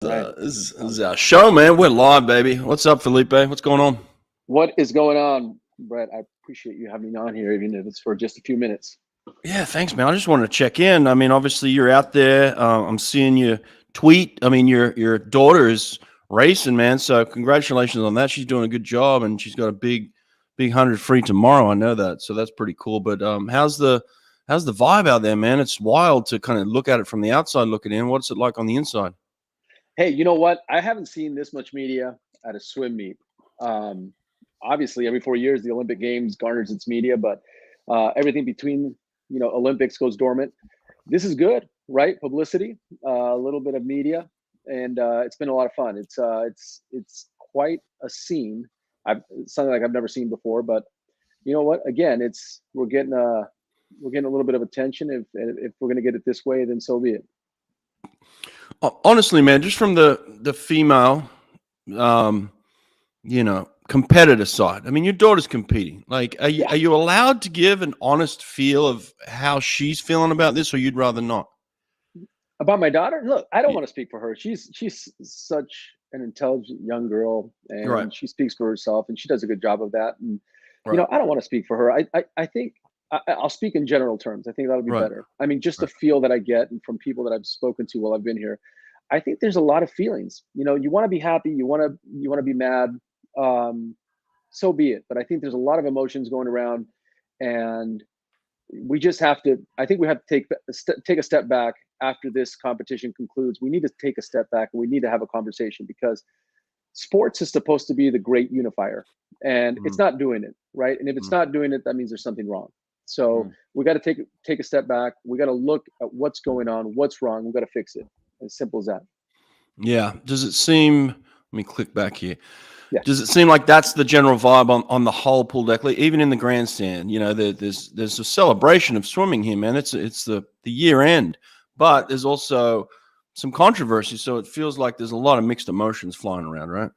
All right. This is our show, man. We're live, baby. What's up, Felipe? What's going on? What is going on, Brett? I appreciate you having me on here, even if it's for just a few minutes. Yeah, thanks, man. I just wanted to check in. I mean, obviously you're out there. I'm seeing you tweet. I mean, your daughter is racing, man. So congratulations on that. She's doing a good job, and she's got a big 100 free tomorrow. I know that, so that's pretty cool. But how's the vibe out there, man? It's wild to kind of look at it from the outside looking in. What's it like on the inside? Hey, you know what? I haven't seen this much media at a swim meet. Um, Obviously, every 4 years, the Olympic Games garners its media, but everything between Olympics goes dormant. This is good, right? Publicity, a little bit of media, and it's been a lot of fun. It's quite a scene. It's something like I've never seen before, but you know what? Again, it's we're getting a little bit of attention. If we're going to get it this way, then so be it. Honestly, man, just from the female, um, competitor side. I mean, your daughter's competing. Like, are you Yeah. are you allowed to give an honest feel of how she's feeling about this, or you'd rather not? About my daughter, look, I don't Y- want to speak for her. She's such an intelligent young girl, Right, and she speaks for herself, and she does a good job of that. And right, I don't want to speak for her. I think I'll speak in general terms. I think that'll be right, better. I mean, just the right. feel that I get and from people that I've spoken to while I've been here, I think there's a lot of feelings. You want to be happy, you want to be mad. Um, so be it. But I think there's a lot of emotions going around, and we just have to. I think we have to take a step back after this competition concludes. We need to take a step back, and we need to have a conversation, because sports is supposed to be the great unifier, and it's Mm, not doing it, right? And if it's mm, not doing it, that means there's something wrong. So mm. we got to take a step back. We got to look at what's going on, what's wrong. We got to fix it. As simple as that. Yeah. Does it seem? Let me click back here. Yeah. Does it seem like that's the general vibe on the whole pool deck, even in the grandstand? There's a celebration of swimming here, man. It's the year end, but there's also some controversy, so it feels like there's a lot of mixed emotions flying around, right?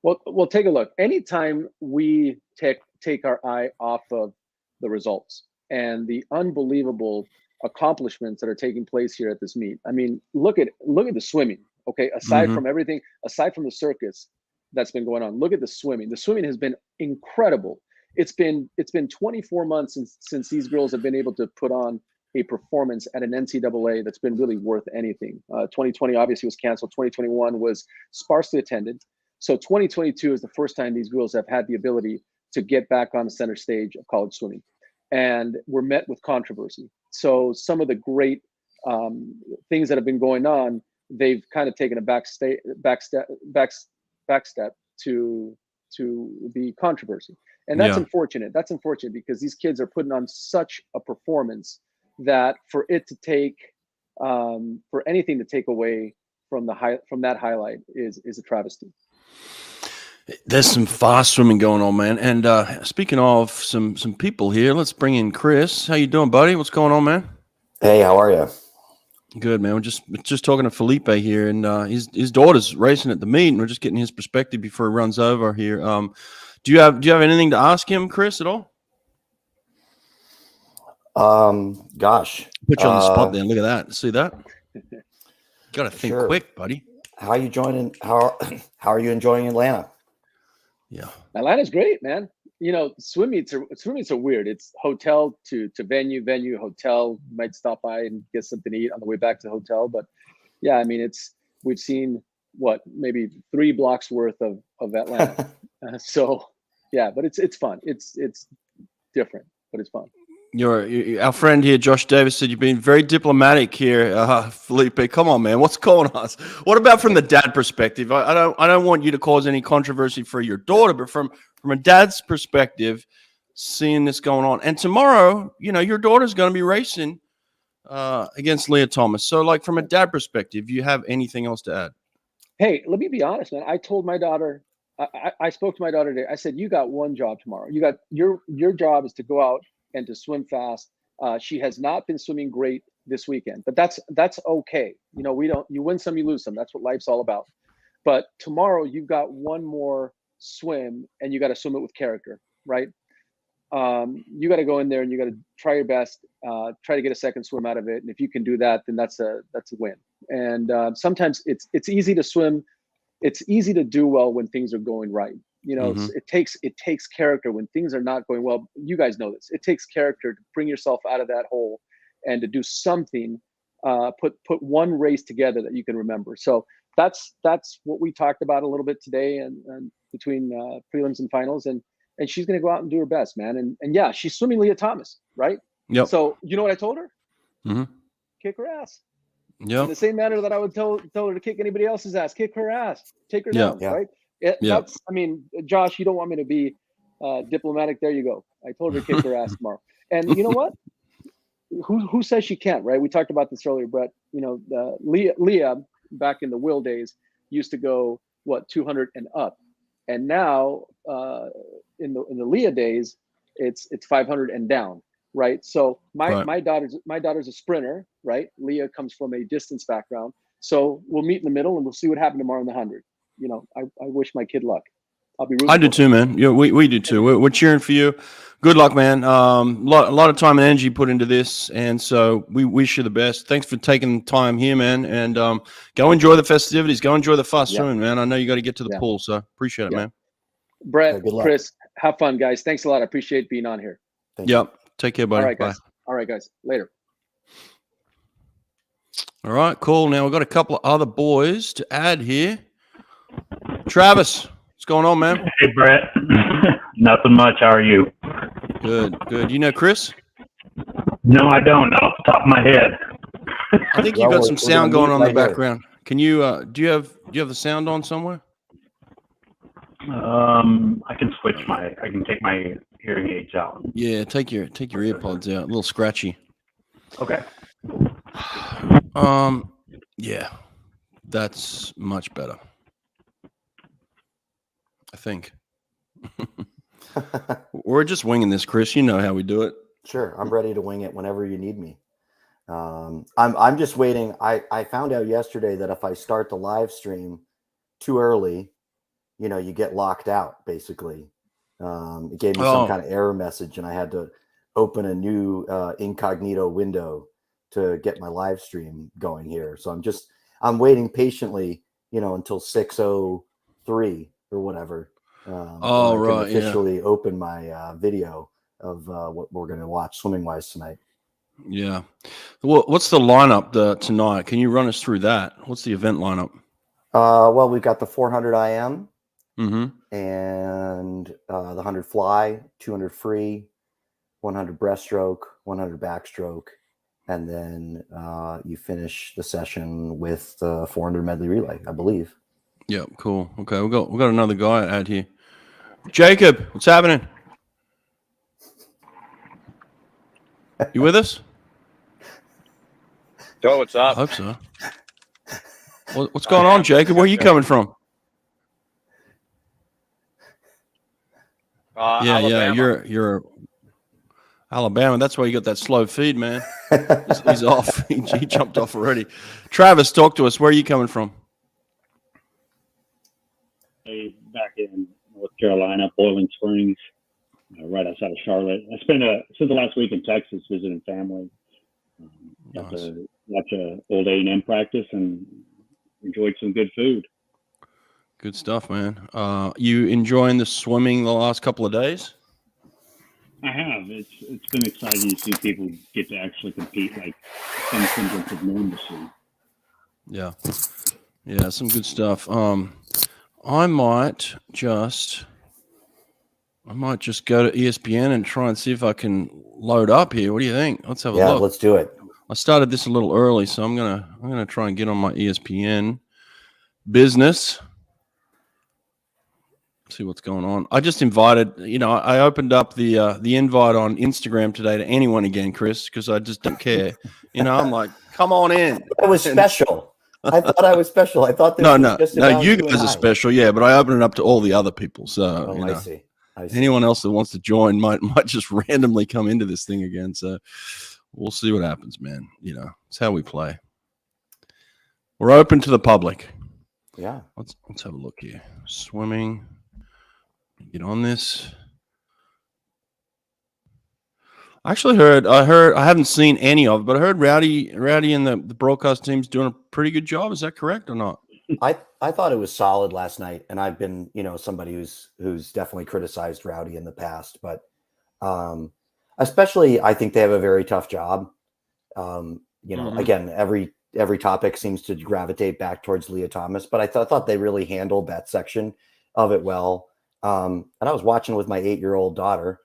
Well, take a look. Anytime we take our eye off of the results and the unbelievable accomplishments that are taking place here at this meet. I mean, look at the swimming. Okay, aside Mm-hmm. from everything, aside from the circus that's been going on, look at the swimming. The swimming has been incredible. It's been 24 months since these girls have been able to put on a performance at an NCAA that's been really worth anything. 2020 obviously was canceled. 2021 was sparsely attended. So 2022 is the first time these girls have had the ability to get back on the center stage of college swimming, and we're met with controversy. So some of the great things that have been going on, they've kind of taken a back step to the controversy, and that's Yeah. unfortunate. That's unfortunate because these kids are putting on such a performance that for it to take for anything to take away from that highlight is a travesty. There's some fast swimming going on, man. And speaking of some people here, let's bring in Chris. How you doing, buddy? What's going on, man? Hey, how are you? Good, man. We're just talking to Felipe here, and his daughter's racing at the meet, and we're just getting his perspective before he runs over here. Do you have anything to ask him, Chris, at all? Gosh, Put you on the spot, then. Look at that. See that? Got to think sure. quick, buddy. How are you joining? How are you enjoying Atlanta? Yeah. Atlanta's great, man. Swim meets are weird. It's hotel to venue, hotel. You might stop by and get something to eat on the way back to the hotel. But yeah, I mean, we've seen what, maybe 3 blocks worth of Atlanta. So yeah, but it's fun. It's different, but it's fun. Our friend here, Josh Davis, said you've been very diplomatic here, Felipe. Come on, man, what's going on? What about from the dad perspective? I don't want you to cause any controversy for your daughter, but from a dad's perspective, seeing this going on, and tomorrow, your daughter's going to be racing against Leah Thomas. So, like, from a dad perspective, do you have anything else to add? Hey, let me be honest, man. I told my daughter, I spoke to my daughter today. I said, you got one job tomorrow. You got your job is to go out and to swim fast. She has not been swimming great this weekend, but that's okay. We don't. You win some, you lose some. That's what life's all about. But tomorrow you've got one more swim, and you got to swim it with character, right? You got to go in there and you got to try your best, try to get a second swim out of it. And if you can do that, then that's a win. And sometimes it's easy to swim. It's easy to do well when things are going right. Mhm. It takes character when things are not going well. You guys know this. It takes character to bring yourself out of that hole and to do something. Put one race together that you can remember. So that's what we talked about a little bit today, and between prelims and finals, and she's going to go out and do her best, man. And yeah, she's swimming Leah Thomas, right? Yep. So you know what I told her? Mhm. Kick her ass. In Yep. the same manner that I would tell her to kick anybody else's ass, kick her ass, take her Yeah. down, Yeah. right? Yeah. Josh, you don't want me to be diplomatic. There you go. I told her to kick her ass tomorrow. And you know what? Who says she can't, right? We talked about this earlier, Brett. Leah back in the Will days used to go 200 and up, and now in the Leah days, it's 500 and down, right? So Right. my daughter's a sprinter, right? Leah comes from a distance background, so we'll meet in the middle and we'll see what happened tomorrow in the 100. I wish my kid luck. I'll be rooting I do for her. too, man. Yeah, we do too. We're cheering for you. Good luck, man. A lot of time and energy put into this, and so we wish you the best. Thanks for taking time here, man. And go enjoy the festivities. Go enjoy the fast Yeah. swimming, man. I know you got to get to the Yeah. pool, so appreciate it, Yeah. man. Brett, Good luck. Chris, have fun, guys. Thanks a lot. I appreciate being on here. Thank you. Yep. Take care, buddy. All right, Bye. guys. All right, guys. Later. All right, cool. Now we've got a couple of other boys to add here. Travis, what's going on, man? Hey, Brett. Nothing much. How are you? Good. You know Chris? No, I don't. Off the top of my head. I think Well, you got we're some gonna sound going meet on in right the here. background. Can you do you have the sound on somewhere? I can I can take my hearing aids out. Yeah, take your earpods out. A little scratchy. Okay. Yeah. That's much better. I think. We're just winging this, Chris. You know how we do it. Sure, I'm ready to wing it whenever you need me. I'm just waiting. I found out yesterday that if I start the live stream too early, you get locked out. Basically, it gave me some kind of error message, and I had to open a new incognito window to get my live stream going here. So I'm waiting patiently, until 6:03 or whatever. When I can officially open my video of what we're going to watch swimming wise tonight. Yeah. Well, what's the lineup tonight? Can you run us through that? What's the event lineup? Well, we've got the 400 IM Mm-hmm. and the 100 fly, 200 free, 100 breaststroke, 100 backstroke, and then you finish the session with the 400 medley relay, I believe. Yeah, cool. Okay, we got another guy out here. Jacob, what's happening? You with us? Joe, what's I up? hope so. What's going on, Jacob? Where are you coming from? Alabama. You're Alabama. That's why you got that slow feed, man. He's off. He jumped off already. Travis, talk to us. Where are you coming from? Hey, back in North Carolina, Boiling Springs, right outside of Charlotte. I spent the last week in Texas visiting family. Got to watch a old A&M practice and enjoyed some good food. Good stuff, man. You enjoying the swimming the last couple of days? I have. It's been exciting to see people get to actually compete like some semblance of normalcy. Yeah, some good stuff. I might just go to ESPN and try and see if I can load up here. What do you think? Let's have a look. Yeah, let's do it. I started this a little early, so I'm gonna try and get on my ESPN business. See what's going on. I just invited, I opened up the invite on Instagram today to anyone again, Chris, because I just don't care. I'm like, come on in. I was special. I thought I was special. I thought this was just about you guys are special, yeah, but I opened it up to all the other people. So I see. Anyone else that wants to join might just randomly come into this thing again. So we'll see what happens, man. It's how we play. We're open to the public. Yeah. Let's have a look here. Swimming. Get on this. I haven't seen any of it, but I heard Rowdy and the broadcast team's doing a pretty good job. Is that correct or not? I thought it was solid last night, and I've been, somebody who's definitely criticized Rowdy in the past, but especially I think they have a very tough job. Again, every topic seems to gravitate back towards Leah Thomas, but I thought they really handled that section of it well. And I was watching with my 8-year-old daughter,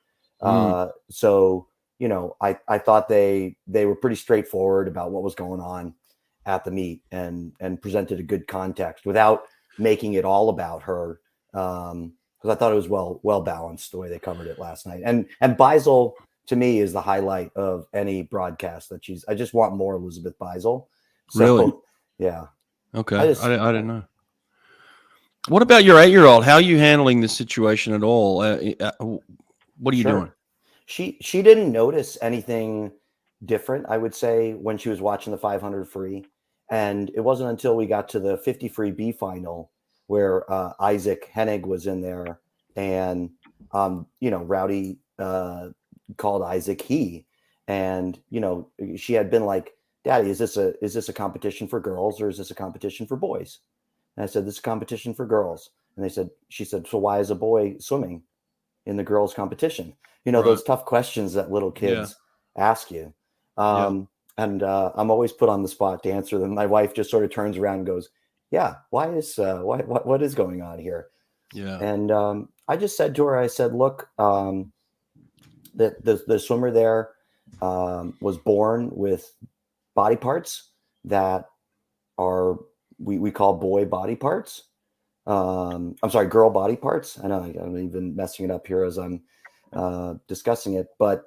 so I thought they were pretty straightforward about what was going on at the meet and presented a good context without making it all about her. Because I thought it was well balanced the way they covered it last night. And Beisel to me is the highlight of any broadcast that I just want more Elizabeth Beisel. So, really? Yeah. Okay. I didn't know. What about your 8-year-old? How are you handling this situation at all? What are you doing? She didn't notice anything different, I would say, when she was watching the 500 free. And it wasn't until we got to the 50 free B final where Isaac Hennig was in there and, Rowdy called Isaac he. And, she had been like, Daddy, is this a competition for girls or is this a competition for boys? And I said, this is a competition for girls. And she said, so why is a boy swimming in the girls competition? Right. Those tough questions that little kids ask you. And I'm always put on the spot to answer them. My wife just sort of turns around and goes, yeah, what is going on here? Yeah. And I just said to her, I said, look, the swimmer there was born with body parts that are, we call boy body parts. I'm sorry, girl body parts. I know I'm even messing it up here as I'm discussing it, but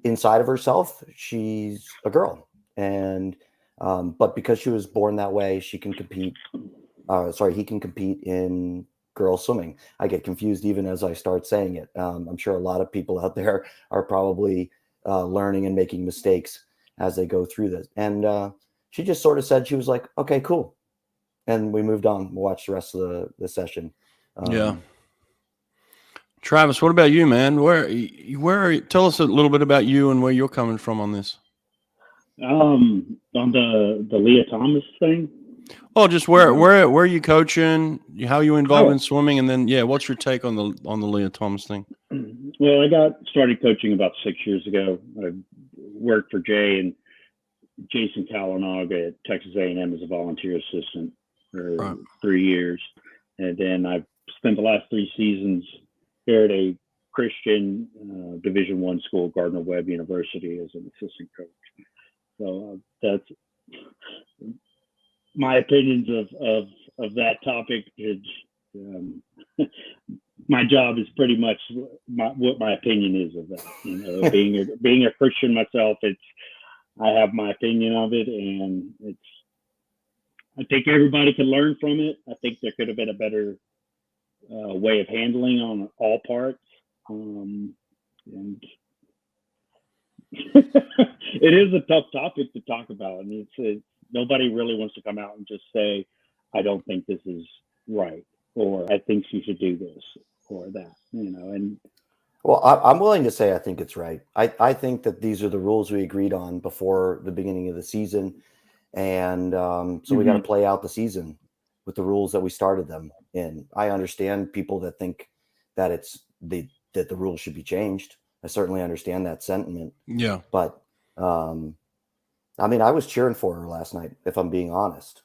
inside of herself, she's a girl. And, but because she was born that way, she can compete. He can compete in girls swimming. I get confused even as I start saying it. I'm sure a lot of people out there are probably learning and making mistakes as they go through this. And she just sort of said, she was like, okay, cool. And we moved on. We watched the rest of the session. Yeah. Travis, what about you, man? Where are you? Tell us a little bit about you and where you're coming from on this. On the Leah Thomas thing. Oh, just where are you coaching? How are you involved in swimming? And then what's your take on the Leah Thomas thing? Well, I got started coaching about 6 years ago. I worked for Jay and Jason Kalinaga at Texas A&M as a volunteer assistant for 3 years, and then I've spent the last 3 seasons here at a Christian Division I school, Gardner Webb University, as an assistant coach. So that's my opinions of that topic. Is my job is pretty much what my opinion is of that. Being a Christian myself, I have my opinion of it, and I think everybody can learn from it. I think there could have been a better way of handling on all parts. And it is a tough topic to talk about. And nobody really wants to come out and just say, I don't think this is right, or I think you should do this or that, and well, I'm willing to say I think it's right. I think that these are the rules we agreed on before the beginning of the season. And so we got to play out the season with the rules that we started them in. I understand people that think that that the rules should be changed. I certainly understand that sentiment. Yeah. But I mean, I was cheering for her last night, if I'm being honest,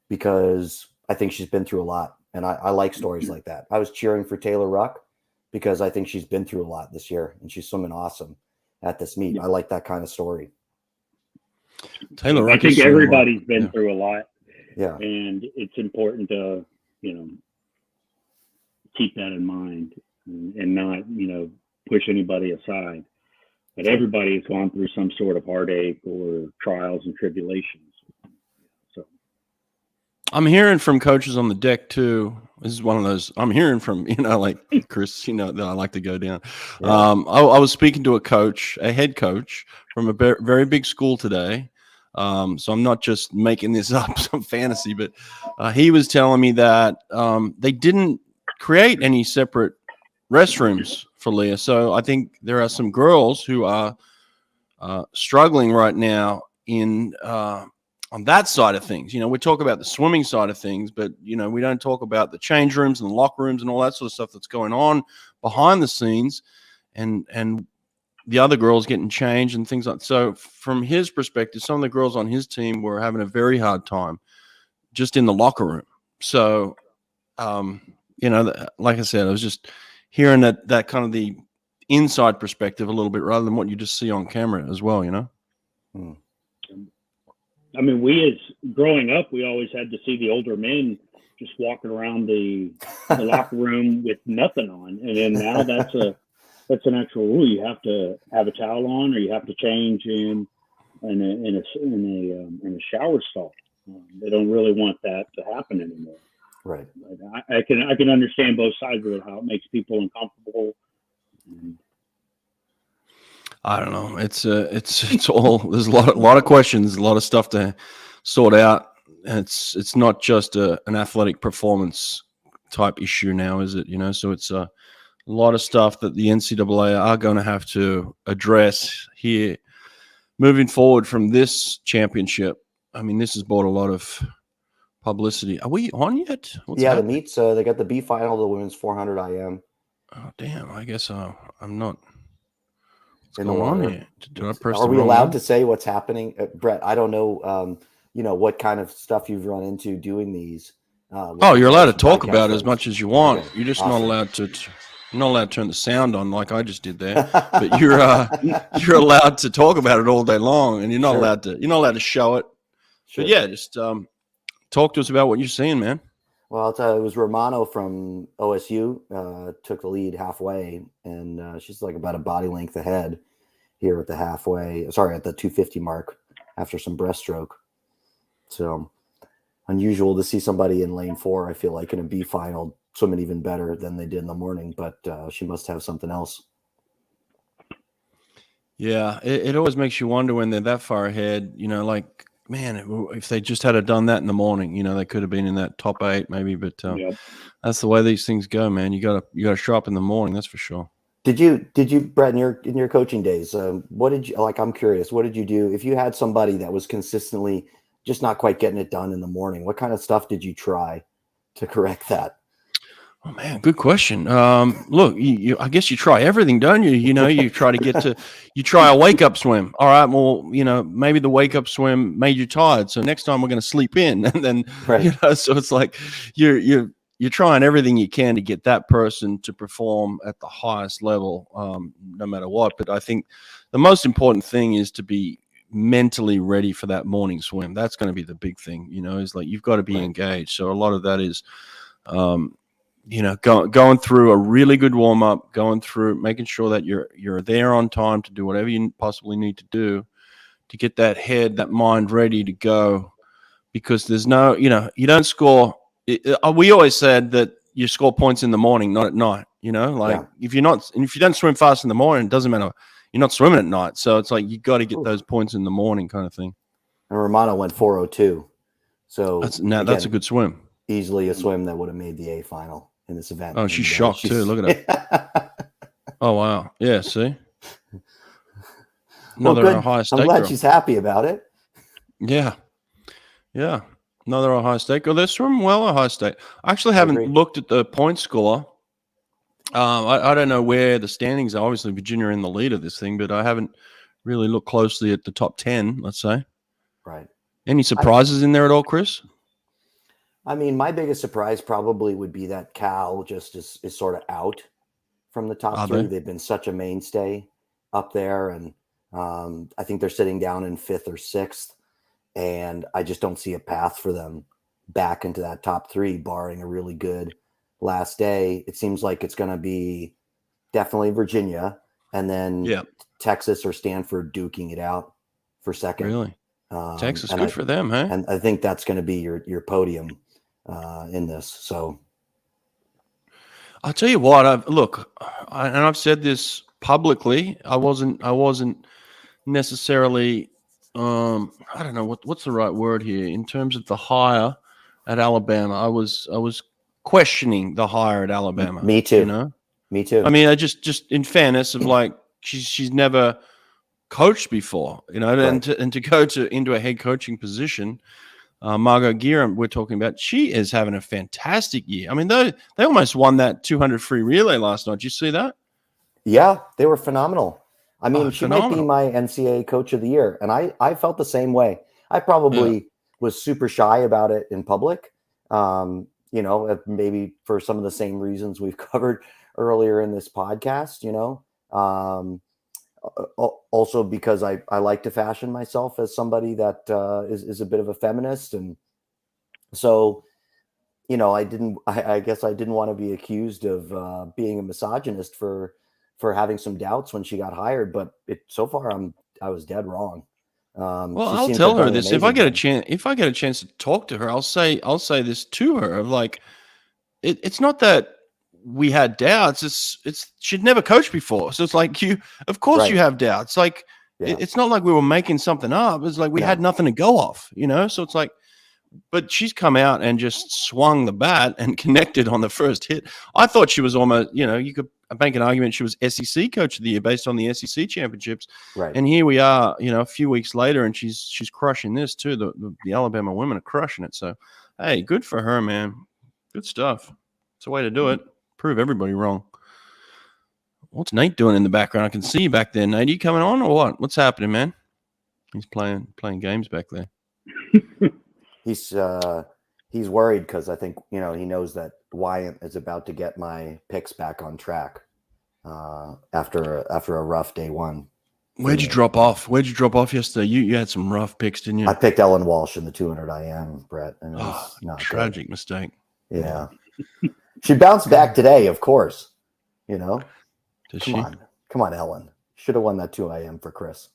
because I think she's been through a lot. And I like stories like that. I was cheering for Taylor Ruck because I think she's been through a lot this year and she's swimming awesome at this meet. I like that kind of story. Taylor Ruck, I think everybody's been through a lot. Yeah. And it's important to, keep that in mind and not, push anybody aside. But everybody has gone through some sort of heartache or trials and tribulations. So I'm hearing from coaches on the deck too. This is one of those I'm hearing from, like Chris, that I like to go down. Yeah. I was speaking to a head coach from a very big school today. So I'm not just making this up, some fantasy, but he was telling me that they didn't create any separate restrooms for Leah. So I think there are some girls who are struggling right now in on that side of things. You know, we talk about the swimming side of things, but you know, we don't talk about the change rooms and the locker rooms and all that sort of stuff that's going on behind the scenes, and the other girls getting changed and things like. So from his perspective, some of the girls on his team were having a very hard time just in the locker room. So you know, like I said, I was just hearing that kind of the inside perspective a little bit rather than what you just see on camera as well, you know? I mean, we as growing up, we always had to see the older men just walking around the locker room with nothing on. And then now that's an actual rule. You have to have a towel on, or you have to change in a shower stall. They don't really want that to happen anymore. Right. I can understand both sides of it, how it makes people uncomfortable. I don't know. It's all, there's a lot of questions, a lot of stuff to sort out. And it's not just an athletic performance type issue now, is it? You know, so it's a lot of stuff that the NCAA are going to have to address here moving forward from this championship. I mean, this has brought a lot of publicity. Are we on yet? What's the happening? meets. They got the B final, the women's 400 IM. Oh damn! I guess I'm not. What's In the going on water. here? Did I press? Are the we wrong allowed one? to say what's happening, Brett? I don't know. You know what kind of stuff you've run into doing these. Oh, you're allowed to talk podcast about it as friends. much as you want. Okay, You're just awesome. not allowed to. You're not allowed to turn the sound on like I just did there. But you're allowed to talk about it all day long, and you're not Sure. allowed to. You're not allowed to show it. Sure. But yeah, just talk to us about what you're seeing, man. Well, it was Romano from OSU took the lead halfway, and she's like about a body length ahead here at the halfway. Sorry, at the 250 mark after some breaststroke. So unusual to see somebody in lane 4. I feel like in a B final swimming even better than they did in the morning, but she must have something else. Yeah, it always makes you wonder when they're that far ahead. You know, like, man, if they just had done that in the morning, you know, they could have been in that top 8 maybe. But Yep. that's the way these things go, man. You gotta show up in the morning. That's for sure. Did you, Brett, in your coaching days, what did you, like, I'm curious, what did you do if you had somebody that was consistently just not quite getting it done in the morning? What kind of stuff did you try to correct that? Oh man, good question. Look, I guess you try everything, don't you? You know, you try to you try a wake up swim. All right, well, you know, maybe the wake up swim made you tired, so next time we're going to sleep in, and then Right. you know, so it's like you're trying everything you can to get that person to perform at the highest level, no matter what. But I think the most important thing is to be mentally ready for that morning swim. That's going to be the big thing, you know, is like you've got to be engaged. So a lot of that is, you know, going through a really good warm up, going through making sure that you're there on time to do whatever you possibly need to do to get that head, that mind ready to go. Because there's no, you know, you don't score. We always said that you score points in the morning, not at night. You know, like if you don't swim fast in the morning, it doesn't matter. You're not swimming at night, so it's like you got to get those points in the morning, kind of thing. And Romano went 4:02, so that's a good swim. Easily a swim that would have made the A final in this event. Oh, she's shocked too. Look at that. Oh wow, yeah. See, another Ohio State. I'm glad girl. she's happy about it. Yeah. Another Ohio State girl. They're swimming well, Ohio State. I actually haven't looked at the point score. I don't know where the standings are. Obviously, Virginia are in the lead of this thing, but I haven't really looked closely at the top 10, let's say. Right. Any surprises in there at all, Chris? I mean, my biggest surprise probably would be that Cal just is sort of out from the top 3. They've been such a mainstay up there, and I think they're sitting down in 5th or 6th, and I just don't see a path for them back into that top 3, barring a really good last day. It seems like it's going to be definitely Virginia, and then Texas or Stanford duking it out for second. Really? Texas, good for them, huh? And I think that's going to be your podium in this. So I'll tell you what. I've said this publicly. I wasn't necessarily. I don't know what's the right word here in terms of the hire at Alabama. I was questioning the hire at Alabama. Me too. You know, Me too. I mean, I just in fairness of like she's never coached before, you know, Right. and to go into a head coaching position. Margot Gearam, we're talking about, she is having a fantastic year. I mean, they almost won that 200 free relay last night. Did you see that? Yeah, they were phenomenal. I mean, Oh, she might be phenomenal. my NCAA coach of the year. And I felt the same way. I probably was super shy about it in public. You know, maybe for some of the same reasons we've covered earlier in this podcast, you know. Also because I like to fashion myself as somebody that is a bit of a feminist. And so, you know, I guess I didn't want to be accused of being a misogynist for having some doubts when she got hired, but so far I was dead wrong. Well, She I'll seems to have tell her done an this. If I amazing get a thing. chance, to talk to her, I'll say this to her of like, it's not that we had doubts. It's she'd never coached before. So it's like of course you Right. have doubts. Like Yeah. it's not like we were making something up. It's like we No. had nothing to go off, you know? So it's like, but she's come out and just swung the bat and connected on the first hit. I thought she was almost, you know, you could make an argument she was SEC coach of the year based on the SEC championships. Right. And here we are, you know, a few weeks later, and she's crushing this too. The Alabama women are crushing it. So, hey, good for her, man. Good stuff. It's a way to do it. Prove everybody wrong. What's Nate doing in the background? I can see you back there, Nate. Are you coming on or what? What's happening, man? He's playing games back there. He's worried because I think, you know, he knows that Wyatt is about to get my picks back on track after a rough day one. Where'd you drop off? Yesterday? You had some rough picks, didn't you? I picked Ellen Walsh in the 200 IM, Brett, and it was not tragic mistake. Yeah. She bounced back today, of course. You know? Come on, Ellen. Should have won that 2 IM for Chris.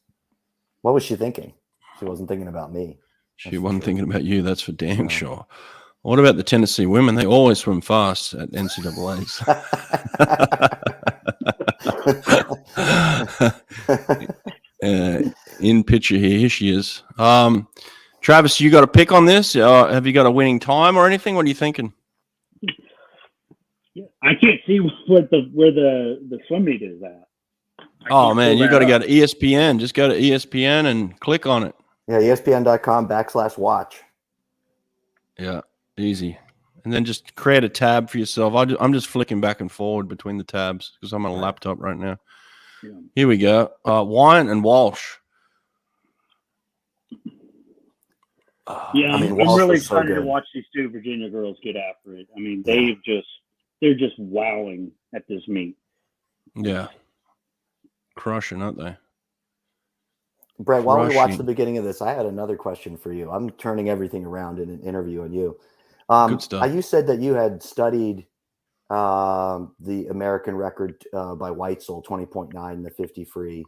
What was she thinking? She wasn't thinking about me. She wasn't thinking about you. That's for damn sure. What about the Tennessee women? They always swim fast at NCAAs. In picture here she is. Travis, you got a pick on this? Have you got a winning time or anything? What are you thinking? I can't see where the swim meet is at. Oh man, you got to go to ESPN. Just go to ESPN and click on it. Yeah, ESPN.com/watch. Yeah, easy. And then just create a tab for yourself. I'm just flicking back and forward between the tabs because I'm on a laptop right now. Yeah. Here we go. Wyatt and Walsh. Yeah, I mean, I'm really excited to watch these two Virginia girls get after it. I mean, they're just wowing at this meet. Yeah. Crushing, aren't they? Brett, while we watch the beginning of this, I had another question for you. I'm turning everything around in an interview on you. Good stuff. You said that you had studied the American record by Weitzel, 20.9, and the 50 free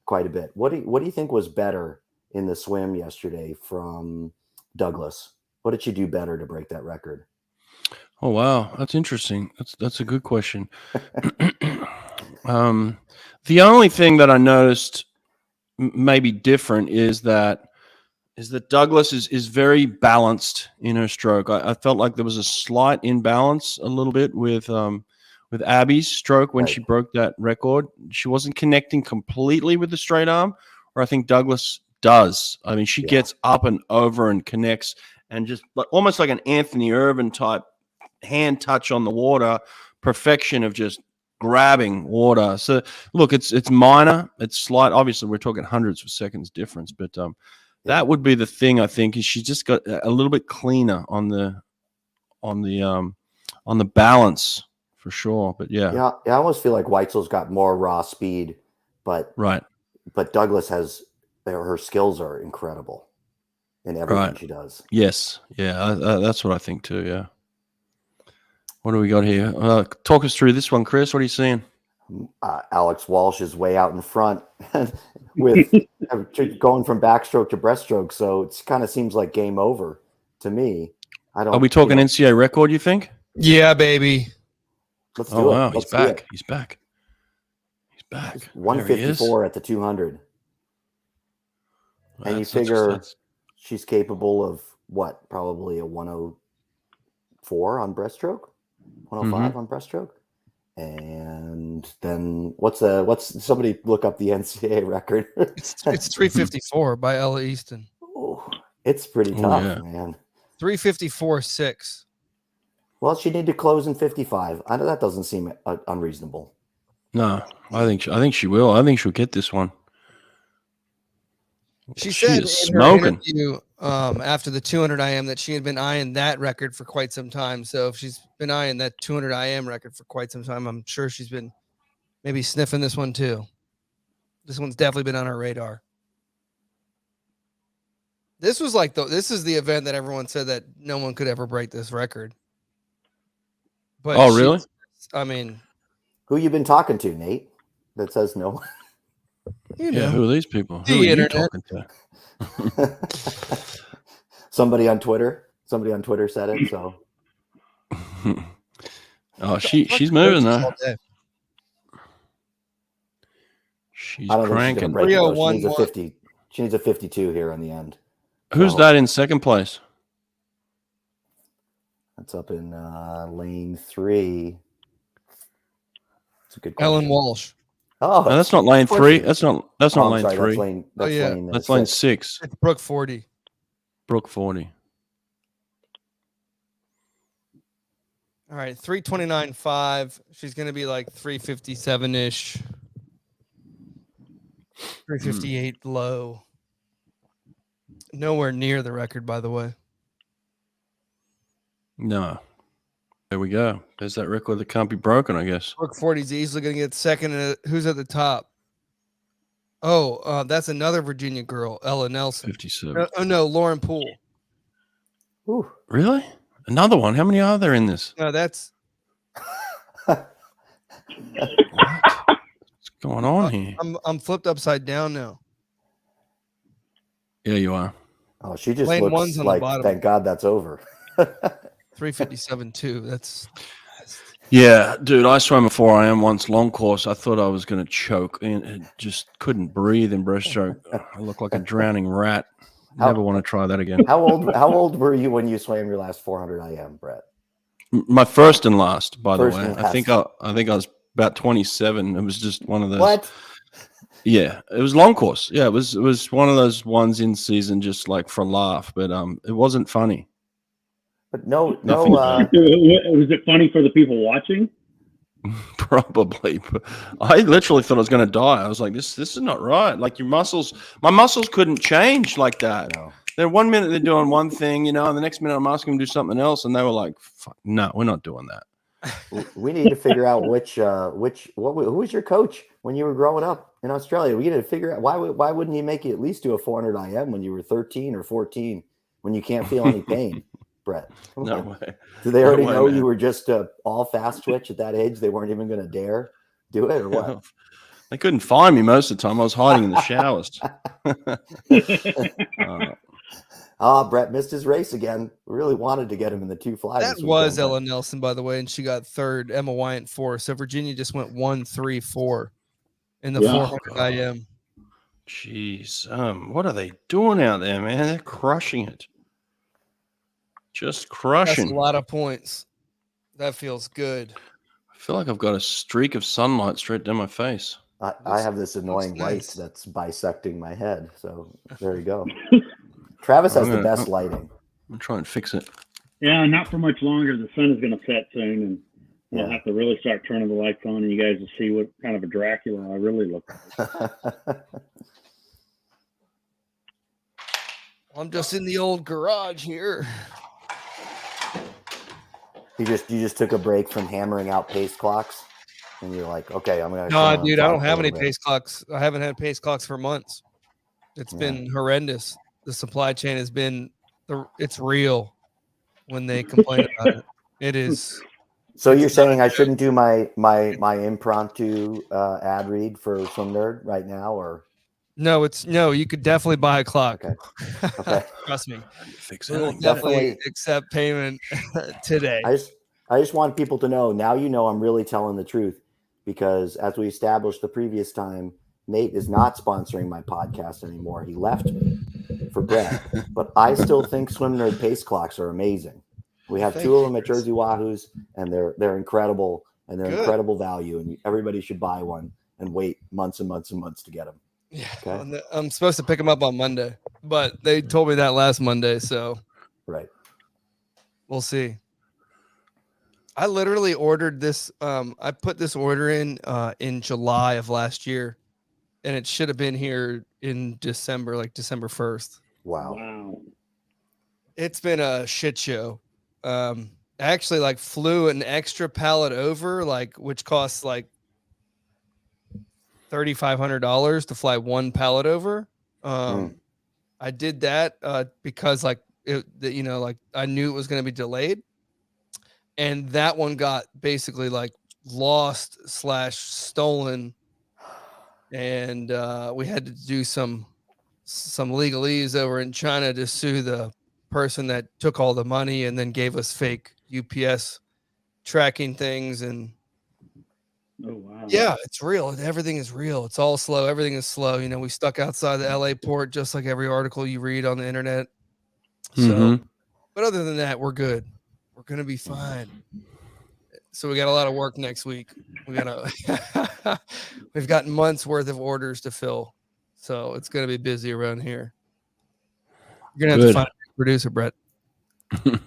quite a bit. What do you think was better in the swim yesterday from Douglas? What did she do better to break that record? Oh, wow. That's interesting. That's a good question. The only thing that I noticed maybe different is that Douglas is very balanced in her stroke. I felt like there was a slight imbalance a little bit with Abby's stroke when she broke that record. She wasn't connecting completely with the straight arm, or I think Douglas does. I mean, she gets up and over and connects and just almost like an Anthony Irvin type hand touch on the water, perfection of just grabbing water. So look, it's minor, it's slight. Obviously, we're talking hundreds of seconds difference, but that would be the thing. I think is she just got a little bit cleaner on the balance for sure. But yeah, I almost feel like Weitzel's got more raw speed, but Douglas has her skills are incredible in everything she does. Yes, yeah, that's what I think too. Yeah. What do we got here? Talk us through this one, Chris. What are you seeing? Alex Walsh is way out in front with going from backstroke to breaststroke. So it kind of seems like game over to me. Are we talking NCAA record, you think? Yeah, baby. Let's do it. Wow, he's back. He's back. 154 at the 200. And you figure she's capable of what? Probably a 104 on breaststroke, 105 on breaststroke. And then what's somebody look up the NCAA record? It's 354 by Ella Easton. Ooh, it's pretty tough, man. 354.6. Well, she need to close in 55. I know that doesn't seem unreasonable. No, I think she will. I think she'll get this one. She said is in her smoking. interview after the 200 IM that she had been eyeing that record for quite some time. So if she's been eyeing that 200 IM record for quite some time, I'm sure she's been maybe sniffing this one too. This one's definitely been on her radar. This was like this is the event that everyone said that no one could ever break this record. But Oh, really? I mean, who you been talking to, Nate? That says no. You know, who are these people? The Who are you internet. talking to? Somebody on Twitter said it. So, Oh, she's moving though. all day. She's I don't think she's cranking. gonna break it, though. 301. She needs a 50. She needs a 52 here on the end. Who's So, that in second place? That's up in lane 3. That's a good question. Ellen Walsh. Oh, No, that's not lane 3. That's not oh, I'm lane sorry, 3. That's lane. That's yeah. lane. That's lane 6. 6. It's Brooke 40. Brooke 40. All right, 329.5. She's going to be like 357-ish. 358 low. Nowhere near the record, by the way. No. There we go. There's that record that can't be broken, I guess. Brooke 40 is easily going to get second. Who's at the top? Oh, that's another Virginia girl, Ella Nelson. 57. No, Lauren Poole. Ooh. Really? Another one? How many are there in this? No, that's What's going on here? I'm flipped upside down now. Yeah, you are. Oh, she just Lane looks one's on the like, bottom. thank God that's over. 357.2. That's Yeah, dude, I swam a 4 IM once, long course. I thought I was going to choke and just couldn't breathe in breaststroke. I look like a drowning rat. Never want to try that again. How old were you when you swam your last 400 IM, Brett? My first and last, by First the way. and I think I was about 27. It was just one of those. What? Yeah, it was long course. Yeah, it was one of those ones in season, just like for a laugh. But it wasn't funny. But no. Nothing Was it funny for the people watching? Probably. But I literally thought I was going to die. I was like, this is not right. Like my muscles couldn't change like that. No. Then 1 minute they're doing one thing, and the next minute I'm asking them to do something else, and they were like, "Fuck, no, we're not doing that." We need to figure out who was your coach when you were growing up in Australia. We need to figure out why wouldn't he make you at least do a 400 IM when you were 13 or 14 when you can't feel any pain, Brett? Come No on. way. Do they already No way, know man. you were just all fast twitch at that age? They weren't even going to dare do it, or what? They couldn't find me most of the time. I was hiding in the showers. Brett missed his race again. We really wanted to get him in the 2 fly. that this was weekend, Ella Nelson, by the way, and she got third. Emma Wyant 4. So Virginia just went 1-3-4 in the 400 IM. Jeez, what are they doing out there, man? They're crushing it. Just That's crushing. a lot of points. That feels good. I feel like I've got a streak of sunlight straight down my face. I have this annoying looks light nice. that's bisecting my head. So there you go. Travis has the best lighting. I'm trying to fix it. Yeah, not for much longer. The sun is going to set soon, and we'll Yeah. have to really start turning the lights on, and you guys will see what kind of a Dracula I really look like. I'm just in the old garage here. You just took a break from hammering out pace clocks, and you're like, okay, I'm gonna. No, turn on dude, I clock don't a have any little bit. pace clocks. I haven't had pace clocks for months. It's been horrendous. The supply chain has been it's real when they complain about it. It is. So you're saying I shouldn't do my impromptu ad read for Swim Nerd right now, or No, you could definitely buy a clock. Okay. Trust me. Fix We will it. definitely accept payment today. I just want people to know now. I'm really telling the truth, because as we established the previous time, Nate is not sponsoring my podcast anymore. He left me for Brett, but I still think Swim Nerd pace clocks are amazing. We have Thank two of you, them at Chris. Jersey Wahoos, and they're incredible. and they're Good. incredible value, and everybody should buy one and wait months and months and months to get them. Yeah, Okay. I'm supposed to pick them up on Monday, but they told me that last Monday, so Right. we'll see. I literally ordered this. I put this order in July of last year, and it should have been here in December, like December 1st. Wow. Wow. It's been a shit show. I actually like flew an extra pallet over, like which costs like $3,500 to fly one pallet over. I did that because like like I knew it was going to be delayed, and that one got basically like lost / stolen, and we had to do some legalese over in China to sue the person that took all the money and then gave us fake UPS tracking things. And Oh, wow. yeah, it's real. Everything is real. It's all slow. Everything is slow. We stuck outside the LA port, just like every article you read on the internet. So, but other than that, we're good. We're going to be fine. So we got a lot of work next week. We've got months worth of orders to fill. So it's going to be busy around here. You're going to have to find a producer, Brett. I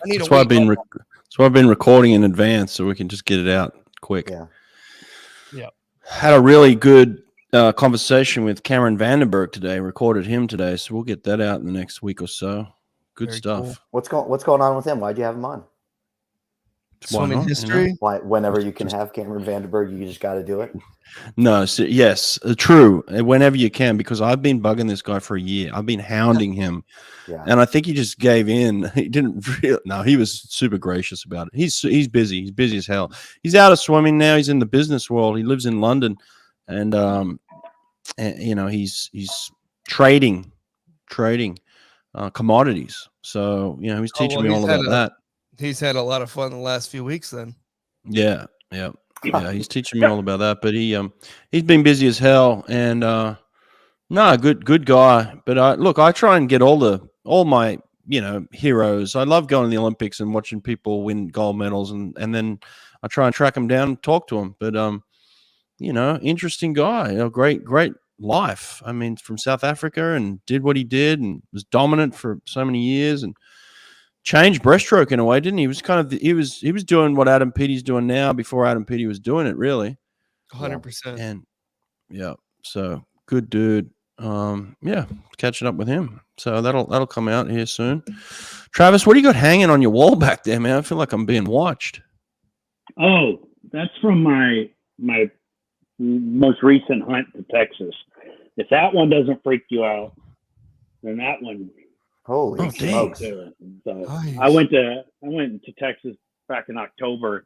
need That's why I've been recording in advance so we can just get it out quick. Yeah. Had a really good conversation with Cameron Vandenberg today. Recorded him today, so we'll get that out in the next week or so. Good Very stuff. cool. What's going on with him? Why'd you have him on? Swimming history. Why, whenever you can have Cameron Vandenberg, you just got to do it. No, so, yes, true. Whenever you can, because I've been bugging this guy for a year. I've been hounding him, and I think he just gave in. He didn't really. No, he was super gracious about it. He's busy. He's busy as hell. He's out of swimming now. He's in the business world. He lives in London, and he's trading commodities. So he's teaching me all about that. He's had a lot of fun the last few weeks then. Yeah. He's teaching me all about that. But he's been busy as hell, and good guy. But I try and get all my heroes. I love going to the Olympics and watching people win gold medals, and then I try and track them down and talk to them. But interesting guy, great life. I mean, from South Africa, and did what he did and was dominant for so many years, and changed breaststroke in a way, didn't he? He was doing what Adam Peaty's doing now before Adam Peaty was doing it, really. 100%. And so good dude. Catching up with him. So that'll come out here soon. Travis, what do you got hanging on your wall back there, man? I feel like I'm being watched. Oh, that's from my most recent hunt to Texas. If that one doesn't freak you out, then that one. Holy smokes! So nice. I went to Texas back in October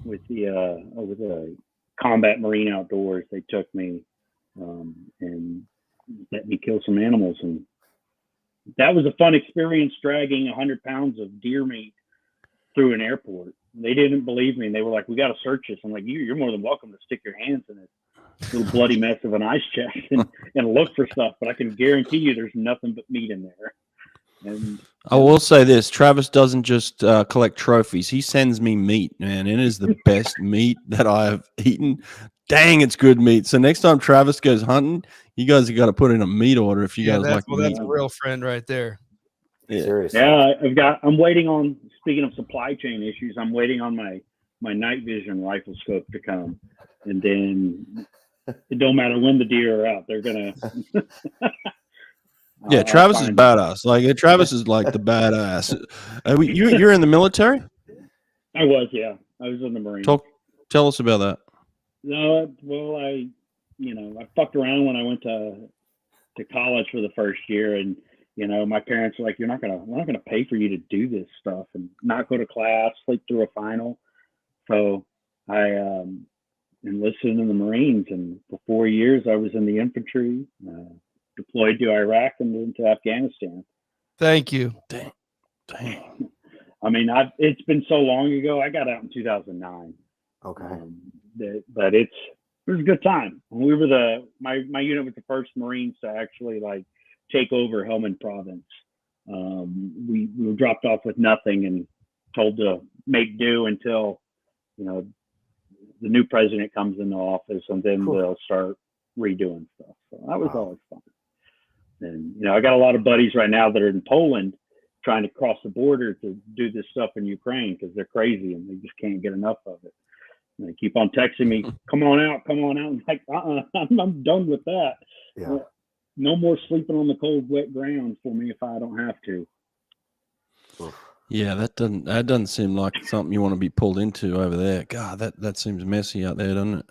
with the Combat Marine Outdoors. They took me and let me kill some animals, and that was a fun experience. Dragging 100 pounds of deer meat through an airport. They didn't believe me, and they were like, "We got to search this." I'm like, "You're more than welcome to stick your hands in this little bloody mess of an ice chest and look for stuff, but I can guarantee you there's nothing but meat in there." And I will say this: Travis doesn't just collect trophies; he sends me meat, man. It is the best meat that I have eaten. Dang, it's good meat. So next time Travis goes hunting, you guys have got to put in a meat order if you guys like meat. That's a real friend right there. Yeah. Seriously. Yeah, I'm waiting on. Speaking of supply chain issues, I'm waiting on my night vision rifle scope to come, and then it don't matter when the deer are out, they're gonna. Yeah, Travis is badass. Like Travis is like the badass. You're in the military? I was, yeah. I was in the Marines. Tell us about that. No, well, I fucked around when I went to college for the first year, and my parents were like, we're not gonna pay for you to do this stuff and not go to class, sleep through a final. So I enlisted in the Marines, and for 4 years I was in the infantry. Deployed to Iraq and then to Afghanistan. Thank you. Dang. I mean, it's been so long ago. I got out in 2009. Okay. But it was a good time. We were my unit was the first Marines to actually take over Helmand Province. We were dropped off with nothing and told to make do until the new president comes into office, and then Cool. they'll start redoing stuff. So that was Wow. always fun. And I got a lot of buddies right now that are in Poland trying to cross the border to do this stuff in Ukraine because they're crazy and they just can't get enough of it. And they keep on texting me, come on out. I'm like, I'm done with that. Yeah. No more sleeping on the cold, wet ground for me if I don't have to. Yeah, that doesn't seem like something you want to be pulled into over there. God, that seems messy out there, doesn't it?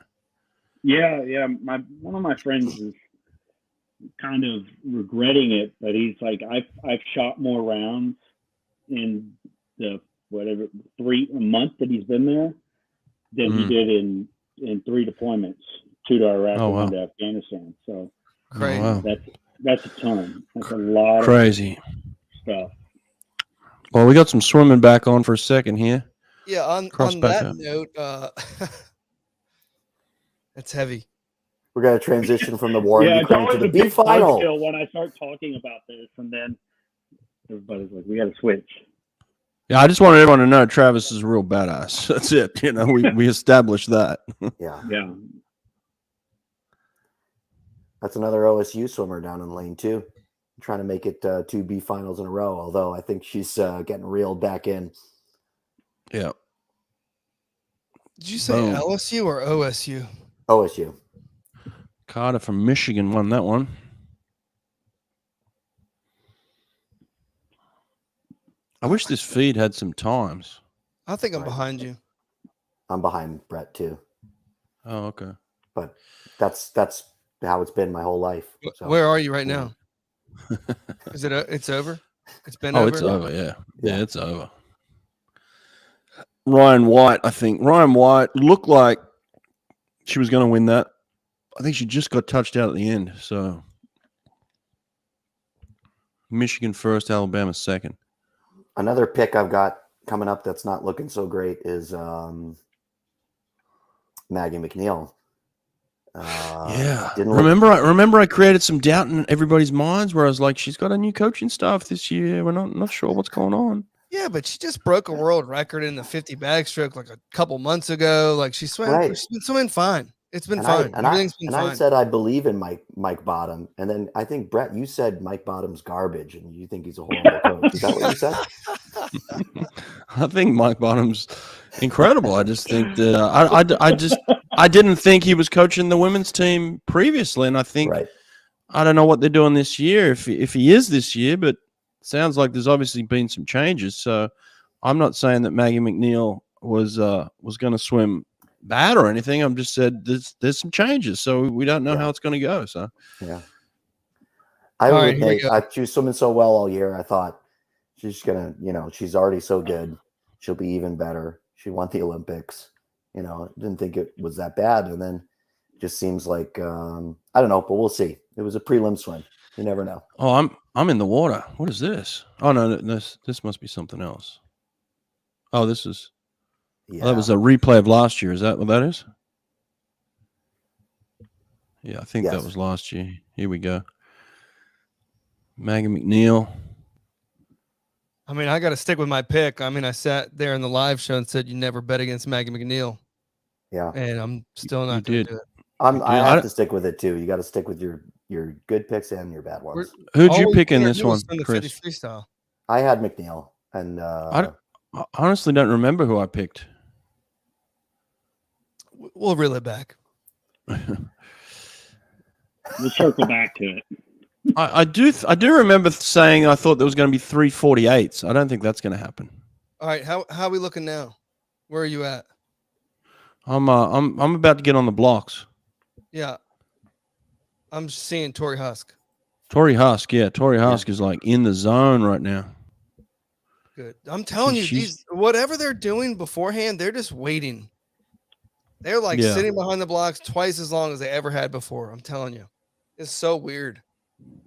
Yeah. One of my friends is kind of regretting it, but he's like, I've shot more rounds in the a month that he's been there than he did in 3 deployments, 2 to Iraq and 1 to Afghanistan. So Crazy. Oh, wow. that's a ton. That's a lot Crazy. of stuff. Well, we got some swimming back on for a second here. Yeah, on back that up. note, that's heavy. We're going to transition from the war in Yeah, it's Ukraine to always the a big big final. buzzkill when I start talking about this, and then everybody's like, we got to switch. Yeah, I just wanted everyone to know Travis is a real badass. That's it. We established that. Yeah. Yeah. That's another OSU swimmer down in lane 2. Trying to make it 2 B finals in a row, although I think she's getting reeled back in. Yeah. Did you say Boom. LSU or OSU? OSU. Carter from Michigan won that one. I wish this feed had some times. I think I'm Right. behind you. I'm behind Brett too, Oh, okay. but that's how it's been my whole life. So, Where are you right now? Is it? It's over. It's been Oh, over. it's over. Yeah. Yeah. Yeah, it's over. Ryan White, I think. Ryan White looked like she was going to win that. I think she just got touched out at the end. So Michigan first, Alabama second. Another pick I've got coming up that's not looking so great is Maggie McNeil. Yeah. Didn't Remember I created some doubt in everybody's minds where I was like, she's got a new coaching staff this year. We're not sure what's going on. Yeah, but she just broke a world record in the 50 backstroke like a couple months ago. Like she's been swimming fine. It's been fine. Everything's been fine. I said I believe in Mike Bottom, and then I think Brett, you said Mike Bottom's garbage, and you think he's a horrible coach. Is that what you said? I think Mike Bottom's incredible. I just think that I didn't think he was coaching the women's team previously, and I think Right. I don't know what they're doing this year. If he is this year, but it sounds like there's obviously been some changes. So I'm not saying that Maggie McNeil was going to swim bad or anything. I'm just said there's some changes, so we don't know how it's going to go. So Yeah. She was swimming so well all year. I thought she's gonna, she's already so good. She'll be even better. She won the Olympics. Didn't think it was that bad, and then just seems like I don't know, but we'll see. It was a prelim swim. You never know. Oh, I'm in the water. What is this? Oh no, this must be something else. Oh, this is. Yeah. Oh, that was a replay of last year. Is that what that is? Yeah, I think that was last year. Here we go. Maggie McNeil. I mean, I got to stick with my pick. I mean, I sat there in the live show and said you never bet against Maggie McNeil. Yeah. And I'm still not going to do it. I have to stick with it too. You got to stick with your good picks and your bad ones. Who'd you pick in this one, Chris? Freestyle. I had McNeil, and I honestly don't remember who I picked. We'll reel it back. We'll circle back to it. I do remember saying I thought there was going to be 348s. I don't think that's going to happen. All right, how are we looking now? Where are you at? I'm about to get on the blocks. Yeah, I'm seeing Tori Husk. Tori Husk is like in the zone right now. Good. I'm telling you, these whatever they're doing beforehand, they're just waiting. They're like sitting behind the blocks twice as long as they ever had before. I'm telling you, it's so weird.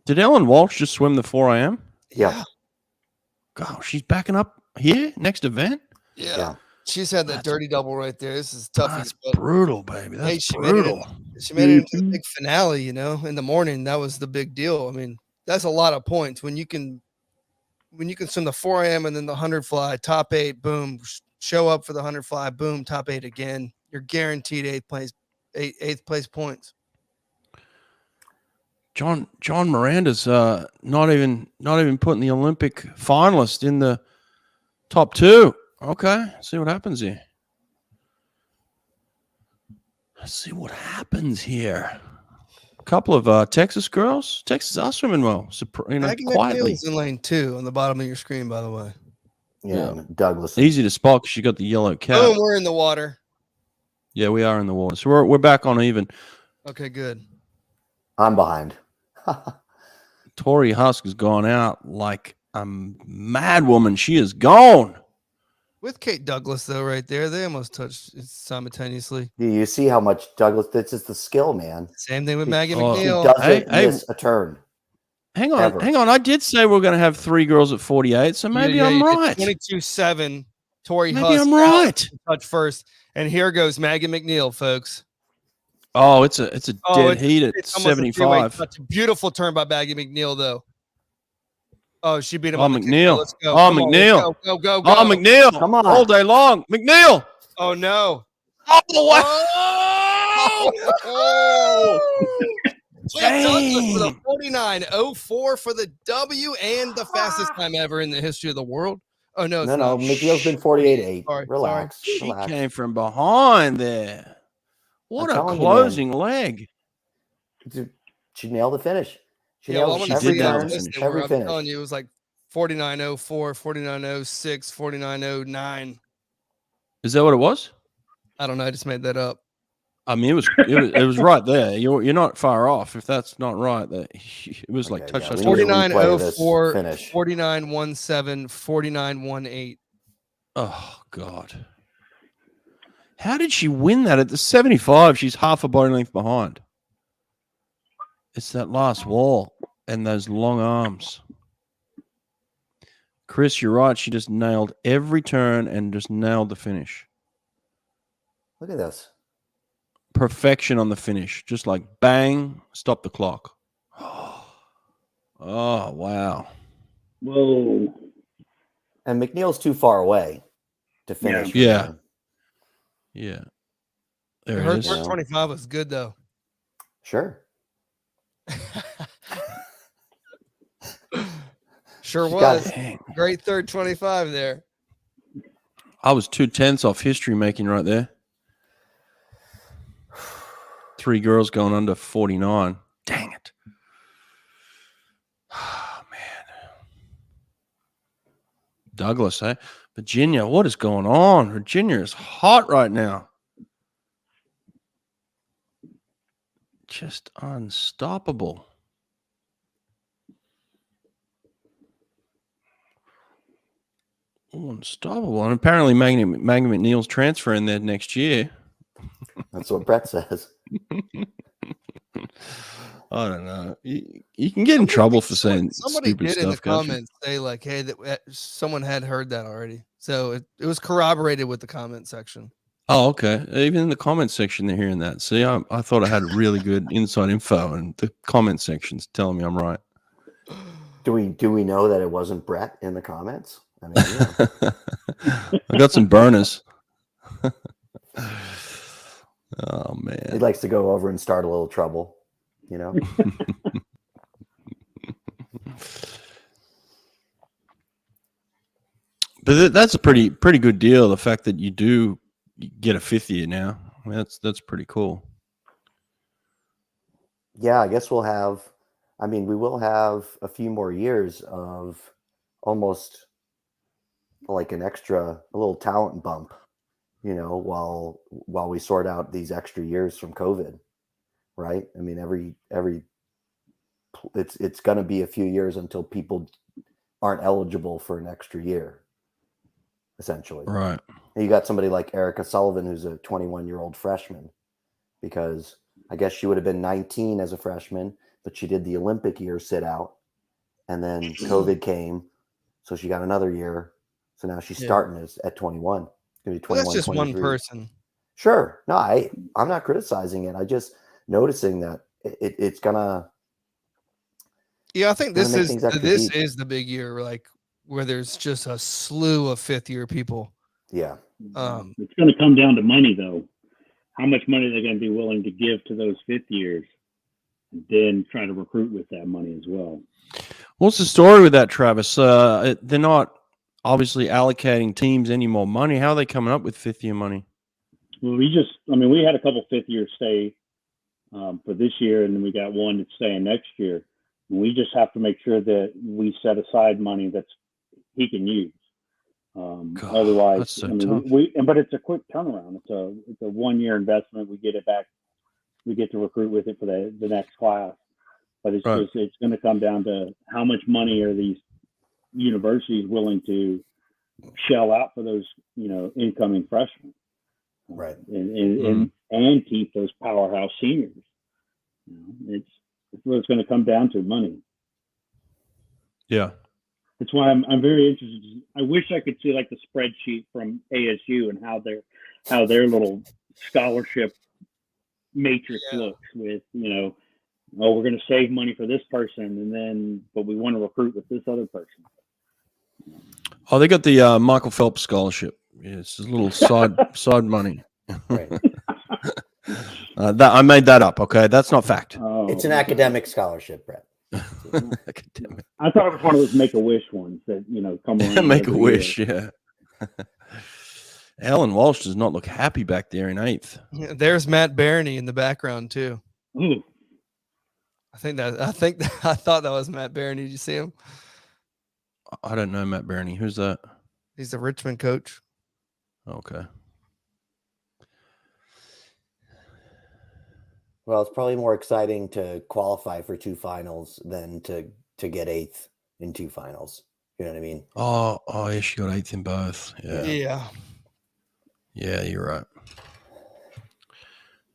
Did Ellen Walsh just swim the 4 a.m.? Yeah. God, she's backing up here next event. Yeah. She's had that dirty double right there. This is tough. That's brutal, baby. That's brutal. She made it into the big finale, in the morning. That was the big deal. I mean, that's a lot of points when you can swim the 4 a.m. and then the 100 fly, top 8, boom, show up for the 100 fly, boom, top 8 again. You're guaranteed eighth place points. John Miranda's not even putting the Olympic finalist in the top 2. Okay, see what happens here. Let's see what happens here. A couple of Texas girls. Texas are swimming well. Maggie Quietly. McNeil's in lane 2 on the bottom of your screen, by the way. Yeah, Douglas. Easy to spot because you got the yellow cap. Boom, we're in the water. Yeah, we are in the water. So we're back on even. Okay, good. I'm behind. Tori Husk has gone out like a mad woman. She is gone. With Kate Douglas, though, right there, they almost touched simultaneously. Do you see how much Douglas? This is the skill, man. Same thing with Maggie She McNeil. doesn't miss a turn. Hang on, Ever. hang on. I did say we're going to have 3 girls at 48, so maybe I'm right. 22-7. Tori Maybe Husk I'm right. touch first, and here goes Maggie McNeil, folks. Oh, it's a dead heat at It's almost a 75. That's a beautiful turn by Maggie McNeil, though. Oh, she beat him. Oh, on the McNeil. Let's go. Oh, Come on, McNeil. let's go, go. Oh, McNeil. Come on. All day long. McNeil. Oh no. Oh, wow. Oh! Kate Douglas with Dang. a 49.04 for the W and the fastest time ever in the history of the world. Oh no, it's No, not. McNeil's been 48.8. Sorry, Relax. She Relax. came from behind there. What I'm a telling you, closing leg. She nailed the finish. She Yeah, well, nailed I'm she gonna did see nail how the this finish. they were. every I'm finish. telling you, it was like 49.04, 49.06, 49.09. Is that what it was? I don't know. I just made that up. I mean, it was right there. You're not far off. If that's not right, it was like Okay, touch. yeah, touch, we need touch. to replay this 49.04, finish. 49.17, 49.18. Oh God! How did she win that at the 75? She's half a body length behind. It's that last wall and those long arms. Chris, you're right. She just nailed every turn and just nailed the finish. Look at this. Perfection on the finish. Just like bang, stop the clock. Oh, wow. Whoa. And McNeil's too far away to finish. from Yeah. there. Yeah. There Her it is. 25 was good though. Sure. Sure She got was. Dang. Great third 25 there. I was 2/10 off history making right there. 3 girls going under 49. Dang it. Oh, man. Douglas, eh? Virginia, what is going on? Virginia is hot right now. Just unstoppable. Unstoppable. And apparently Maggie McNeil's transferring there next year. That's what Brett says. I don't know. You can get in trouble for saying Somebody stupid did in the stuff, can't you? comments say like, hey, that someone had heard that already. So it was corroborated with the comment section. Oh, okay. Even in the comment section, they're hearing that. See, I thought I had really good inside info, and the comment section's telling me I'm right. Do we know that it wasn't Brett in the comments? I mean, yeah. I got some burners. Oh He man. likes to go over and start a little trouble, you know. But that's a pretty good deal. The fact that you do get a 5th year now, I mean, that's pretty cool. Yeah, I guess we'll have. I mean, we will have a few more years of almost like a little talent bump, you know, while we sort out these extra years from COVID, right? I mean, it's going to be a few years until people aren't eligible for an extra year, essentially. Right. And you got somebody like Erica Sullivan, who's a 21-year-old freshman, because I guess she would have been 19 as a freshman, but she did the Olympic year sit out, and then COVID came, so she got another year. So now she's starting at 21. It's gonna be 21. Well, that's just 23. one person. Sure. No, I'm not criticizing it. I just noticing that it's gonna. Yeah, I think this make is things extra this deep. is the big year, like where there's just a slew of 5th year people. Yeah. It's going to come down to money, though. How much money they're going to be willing to give to those fifth years, and then try to recruit with that money as well. What's the story with that, Travis? They're not obviously allocating teams any more money. How are they coming up with fifth-year money? Well, we had a couple fifth years stay for this year, and then we got one that's staying next year. And we just have to make sure that we set aside money that's he can use. God, Otherwise, that's so tough. but it's a quick turnaround. It's a 1 year investment. We get it back. We get to recruit with it for the next class. But it's Right. it's going to come down to how much money are these universities willing to shell out for those, incoming freshmen. Right. And keep those powerhouse seniors. It's what it's going to come down to, money. Yeah. That's why I'm very interested. I wish I could see like the spreadsheet from ASU and how their little scholarship matrix looks with, we're going to save money for this person, but we want to recruit with this other person. Oh, they got the Michael Phelps scholarship. Yeah, it's a little side money. Right. I made that up. Okay, that's not fact. It's an academic scholarship, Brett. Academic. I thought it was one of those Make-A-Wish ones that, come around. Make a every wish, year. yeah. Alan Walsh does not look happy back there in 8th. There's Matt Barney in the background too. Ooh. I thought that was Matt Barney. Did you see him? I don't know Matt Barney. Who's that? He's the Richmond coach. Okay. Well, it's probably more exciting to qualify for 2 finals than to get 8th in 2 finals. You know what I mean? Oh, yeah, she got 8th in both. Yeah. Yeah, you're right.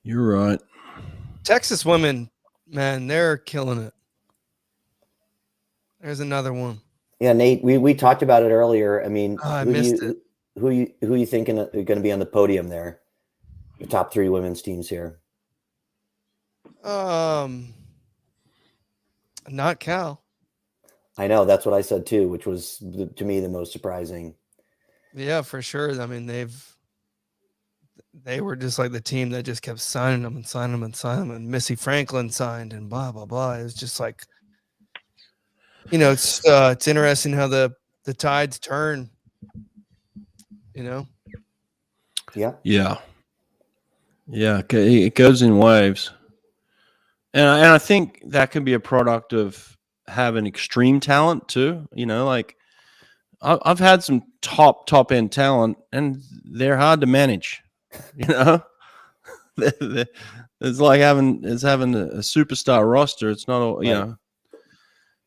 You're right. Texas women, man, they're killing it. There's another one. Yeah, Nate, we talked about it earlier. I mean, I missed it. Who you thinking are going to be on the podium there? The top 3 women's teams here. Not Cal. I know, that's what I said too, which was to me the most surprising. Yeah, for sure. I mean, they were just like the team that just kept signing them and signing them and signing them, and Missy Franklin signed and blah blah blah. It was just like, it's interesting how the tides turn. Yeah. It goes in waves, and I think that can be a product of having extreme talent too. Like I've had some top end talent, and they're hard to manage. It's like having a superstar roster. It's not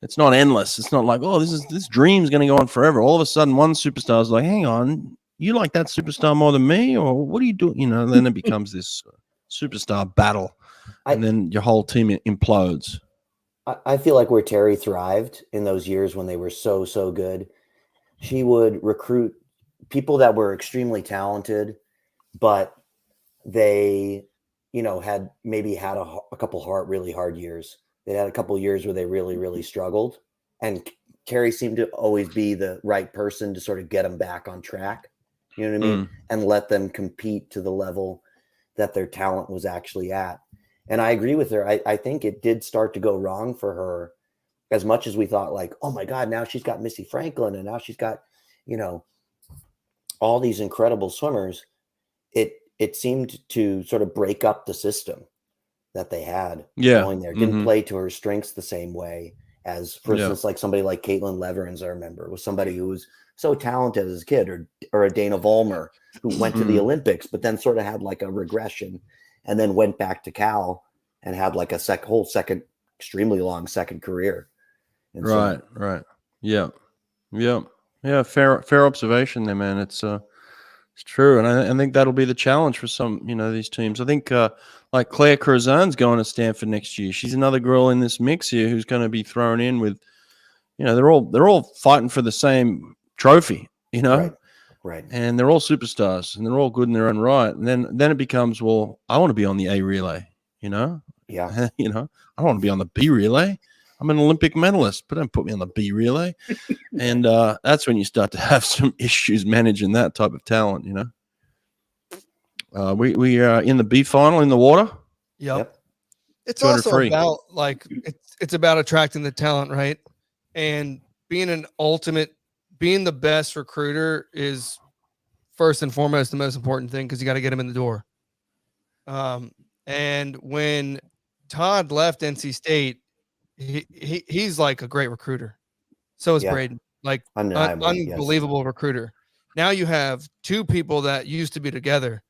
it's not endless. It's not like, oh, this dream's going to go on forever. All of a sudden, one superstar is like, hang on, you like that superstar more than me, or what are you doing? Then it becomes this superstar battle, and then your whole team implodes. I feel like where Terry thrived in those years when they were so good, she would recruit people that were extremely talented, but they, had a couple really hard years. They had a couple years where they really struggled, and Terry seemed to always be the right person to sort of get them back on track. You know what I mean? And let them compete to the level that their talent was actually at. And I agree with her. I think it did start to go wrong for her, as much as we thought like, oh my God, now she's got Missy Franklin and now she's got, all these incredible swimmers. It seemed to sort of break up the system that they had going there. Didn't play to her strengths the same way as, for instance, like somebody like Caitlin Leverins, I remember, was somebody who was so talented as a kid, or a Dana Vollmer who went to the Olympics, but then sort of had like a regression and then went back to Cal and had like a whole second, extremely long second career. And Right. Yeah. Fair observation there, man. It's true. And I think that'll be the challenge for some, these teams. I think like Claire Curzon's going to Stanford next year. She's another girl in this mix here who's going to be thrown in with, they're all fighting for the same trophy, Right. And they're all superstars and they're all good in their own right. And then it becomes, well, I want to be on the A relay, Yeah. I don't want to be on the B relay. I I'm an Olympic medalist, but don't put me on the B relay. And that's when you start to have some issues managing that type of talent, you know. We are in the B final in the water. Yep. It's 200 also free. about like it's about attracting the talent, right? And being the best recruiter is first and foremost the most important thing because you got to get them in the door. And when Todd left NC State, he's like a great recruiter. So is Yeah. Braden, like Undeniable, yes. unbelievable recruiter. Now you have two people that used to be together.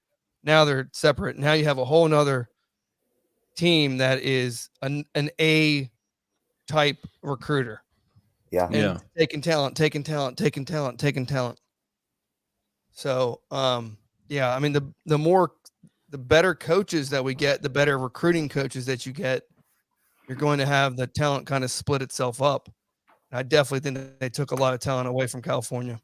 Now they're separate. Now you have a whole nother team that is an A type recruiter. Yeah. And Yeah. taking talent. So, yeah, I mean, the better coaches that we get, the better recruiting coaches that you get, you're going to have the talent kind of split itself up. And I definitely think that they took a lot of talent away from California.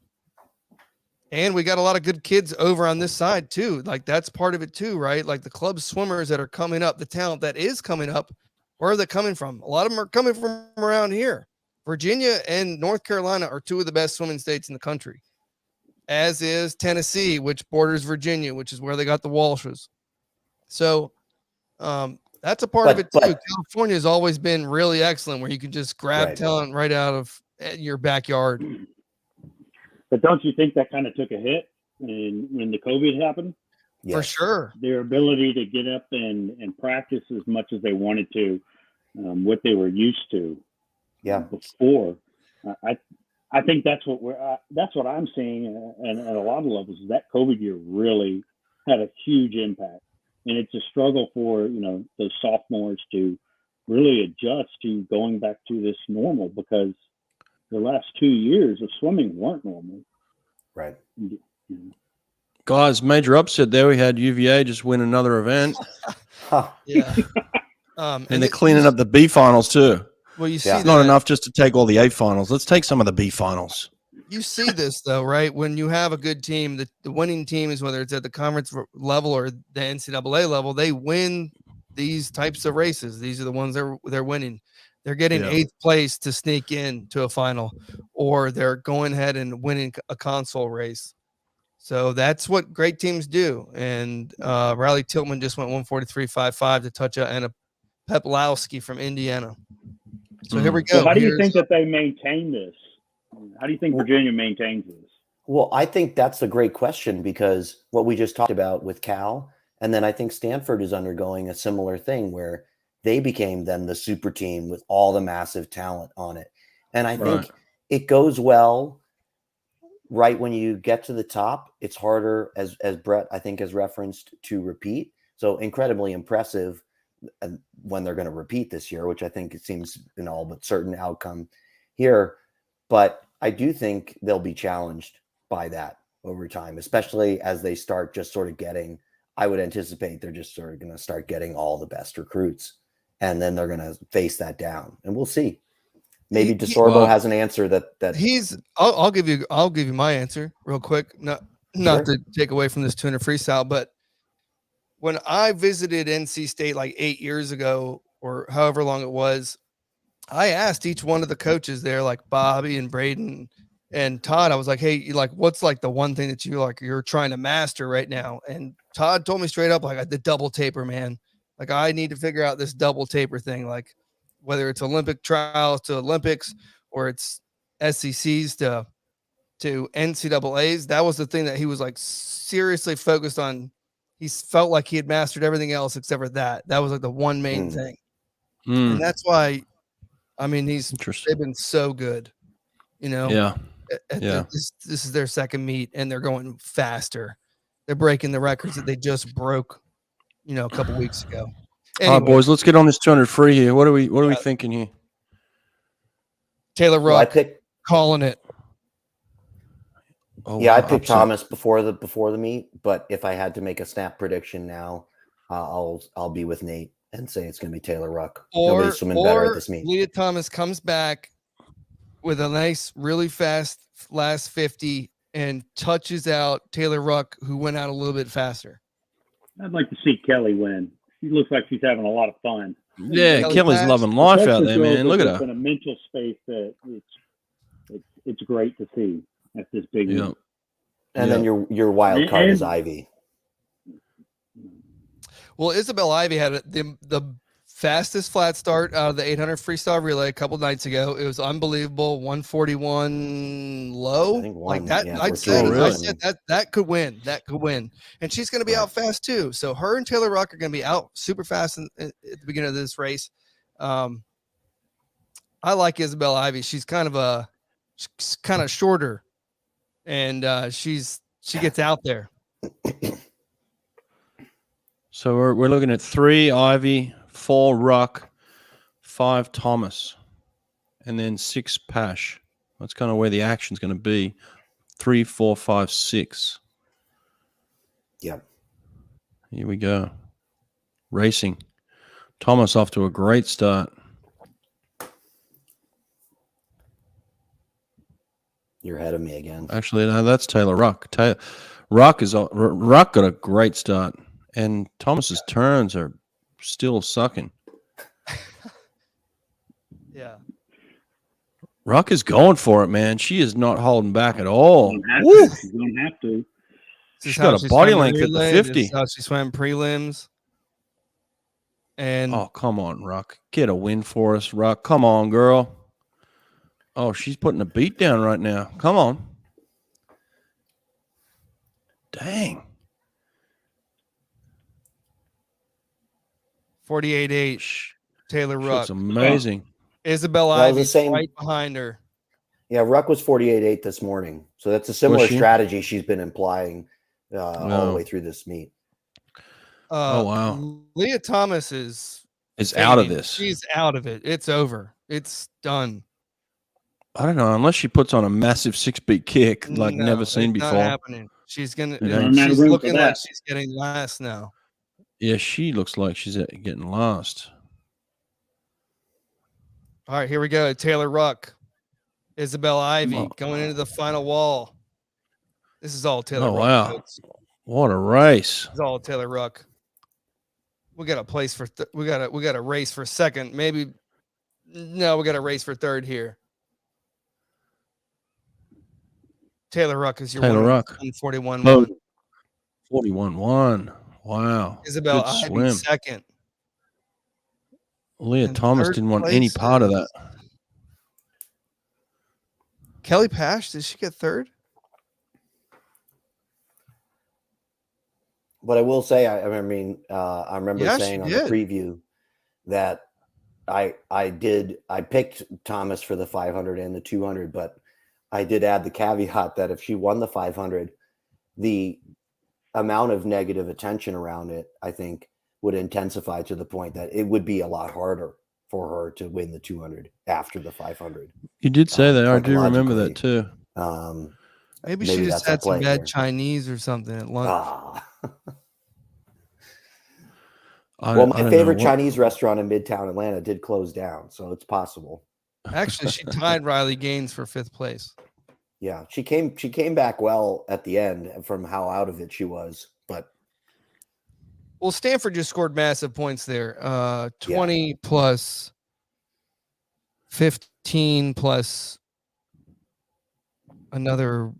And we got a lot of good kids over on this side too. Like that's part of it too, right? Like the club swimmers that are coming up, the talent that is coming up, where are they coming from? A lot of them are coming from around here. Virginia and North Carolina are two of the best swimming states in the country, as is Tennessee, which borders Virginia, which is where they got the Walshes. So that's a part of it too. California has always been really excellent where you can just grab talent right out of your backyard. But don't you think that kind of took a hit when the COVID happened? Yes. For sure. Their ability to get up and practice as much as they wanted to, what they were used to before. I think that's what I'm seeing, and at a lot of levels, that COVID year really had a huge impact, and it's a struggle for those sophomores to really adjust to going back to this normal because the last 2 years of swimming weren't normal. Right. Guys, major upset there. We had UVA just win another event. Yeah. And they're cleaning up the B finals too. Well, you see, it's not enough just to take all the A finals. Let's take some of the B finals. You see this though, right? When you have a good team, the winning team is whether it's at the conference level or the NCAA level, they win these types of races. These are the ones they're winning. They're getting 8th place to sneak in to a final, or they're going ahead and winning a console race. So that's what great teams do. And Riley Tiltman just went 143.55 to touch Anna Peplowski from Indiana. So here we go. So how do you think that they maintain this? How do you think Virginia maintains this? Well, I think that's a great question because what we just talked about with Cal, and then I think Stanford is undergoing a similar thing where they became then the super team with all the massive talent on it. And I think it goes well right when you get to the top. It's harder, as Brett, I think, has referenced, to repeat. So incredibly impressive when they're going to repeat this year, which I think it seems an all but certain outcome here. But I do think they'll be challenged by that over time, especially as they start just sort of getting, I would anticipate they're just sort of going to start getting all the best recruits. And then they're going to face that down, and we'll see. Maybe DeSorbo has an answer that he's. I'll give you my answer real quick. Not to take away from this 200 freestyle, but when I visited NC State like 8 years ago or however long it was, I asked each one of the coaches there, like Bobby and Braden and Todd. I was like, "Hey, like, what's like the one thing that you're trying to master right now?" And Todd told me straight up, like, the double taper, man. Like, I need to figure out this double taper thing, like whether it's Olympic trials to Olympics or it's SECs to NCAAs. That was the thing that he was like seriously focused on. He felt like he had mastered everything else except for that. That was like the one main thing. And that's why, I mean, they've been so good, Yeah. This is their second meet and they're going faster. They're breaking the records that they just broke, a couple weeks ago. Anyway, all right, boys, let's get on this 200 free here. What are we thinking here? Taylor Ruck calling it. Oh, yeah, I picked Thomas before the meet, but if I had to make a snap prediction now, I'll be with Nate and say it's going to be Taylor Ruck. Nobody's swimming better at this meet. Leah Thomas comes back with a nice, really fast last 50 and touches out Taylor Ruck, who went out a little bit faster. I'd like to see Kelly win. She looks like she's having a lot of fun. Yeah, Kelly Kelly's Pash. loving The life out Texas there, girls man. are Look at just her. in a mental space that it's great to see at this big Yeah. meet. And then your wild And- card is and- Ivy. Well, Isabel Ivy had the fastest flat start out of the 800 freestyle relay a couple nights ago. It was unbelievable. 141 low, I think like one, that. yeah, I'd or say, two. I Really? said that could win. That could win. And she's going to be Right. out fast too. So her and Taylor Ruck are going to be out super fast at the beginning of this race. I like Isabel Ivy. She's kind of shorter, and she gets out there. So we're looking at 3 Ivy, 4 Ruck, 5 Thomas, and then 6 Pash. That's kind of where the action's going to be. 3, 4, 5, 6. Yep. Here we go. Racing. Thomas off to a great start. You're ahead of me again. Actually, no, that's Taylor Ruck. Ruck got a great start, and Thomas's turns are still sucking. Yeah. Ruck is going for it, man. She is not holding back at all. You don't have Woo! to. You don't have to. This is She's how got a she body swam length at the relay, 50. This is how she swam prelims. And Oh, come on, Ruck. Get a win for us, Ruck. Come on, girl. Oh, she's putting a beat down right now. Come on. Dang. 48.8, Taylor She Ruck. looks amazing. Isabel That was the Ivy same- right behind her. Yeah, Ruck was 48.8 this morning. So that's a similar she? strategy she's been implying all No. the way through this meet. Oh, wow. Leah Thomas is It's out of fading. this. She's out of it. It's over. It's done. I don't know. Unless she puts on a massive 6-beat kick like No, never seen it's not before. happening. She's gonna. Yeah. I'm not She's room for looking like that. she's getting last now. Yeah, she looks like she's getting lost. All right, here we go. Taylor Ruck, Isabel Ivy Oh. going into the final wall. This is all Taylor Oh, Ruck. wow. Folks. What a race. This is all Taylor Ruck. We got a place for we got a race for second. Maybe no, we got a race for third here. Taylor Ruck is your Taylor winner. Ruck. 41-1. Oh. 41-1. Wow. Isabel Good Ivy swim. second. Leah And Thomas third didn't want any place part of that. is Kelly Pash, did she get third? But I will say, I remember Yeah, she saying on the did. preview that I picked Thomas for the 500 and the 200, but I did add the caveat that if she won the 500, the amount of negative attention around it, I think, would intensify to the point that it would be a lot harder for her to win the 200 after the 500. You did say that. I do remember that psychologically. too. Maybe she just that's at had some play bad here. Chinese or something at lunch. Well, my I don't favorite know what- Chinese restaurant in Midtown Atlanta did close down, so it's possible. Actually, she tied Riley Gaines for 5th place. Yeah, she came back well at the end from how out of it she was, but Well, Stanford just scored massive points there. 20 plus 15 plus another.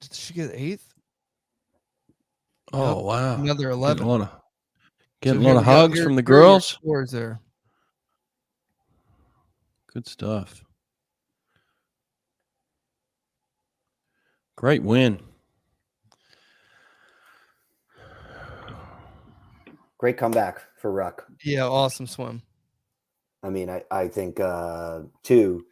Did she get 8th? Oh, Yep, wow. Another Getting 11. a lot of, So getting a here lot of we go. hugs Here- from the here are your girls. Scores there. Good stuff. Great win. great comeback for Ruck. Yeah, awesome swim. I mean, I think too,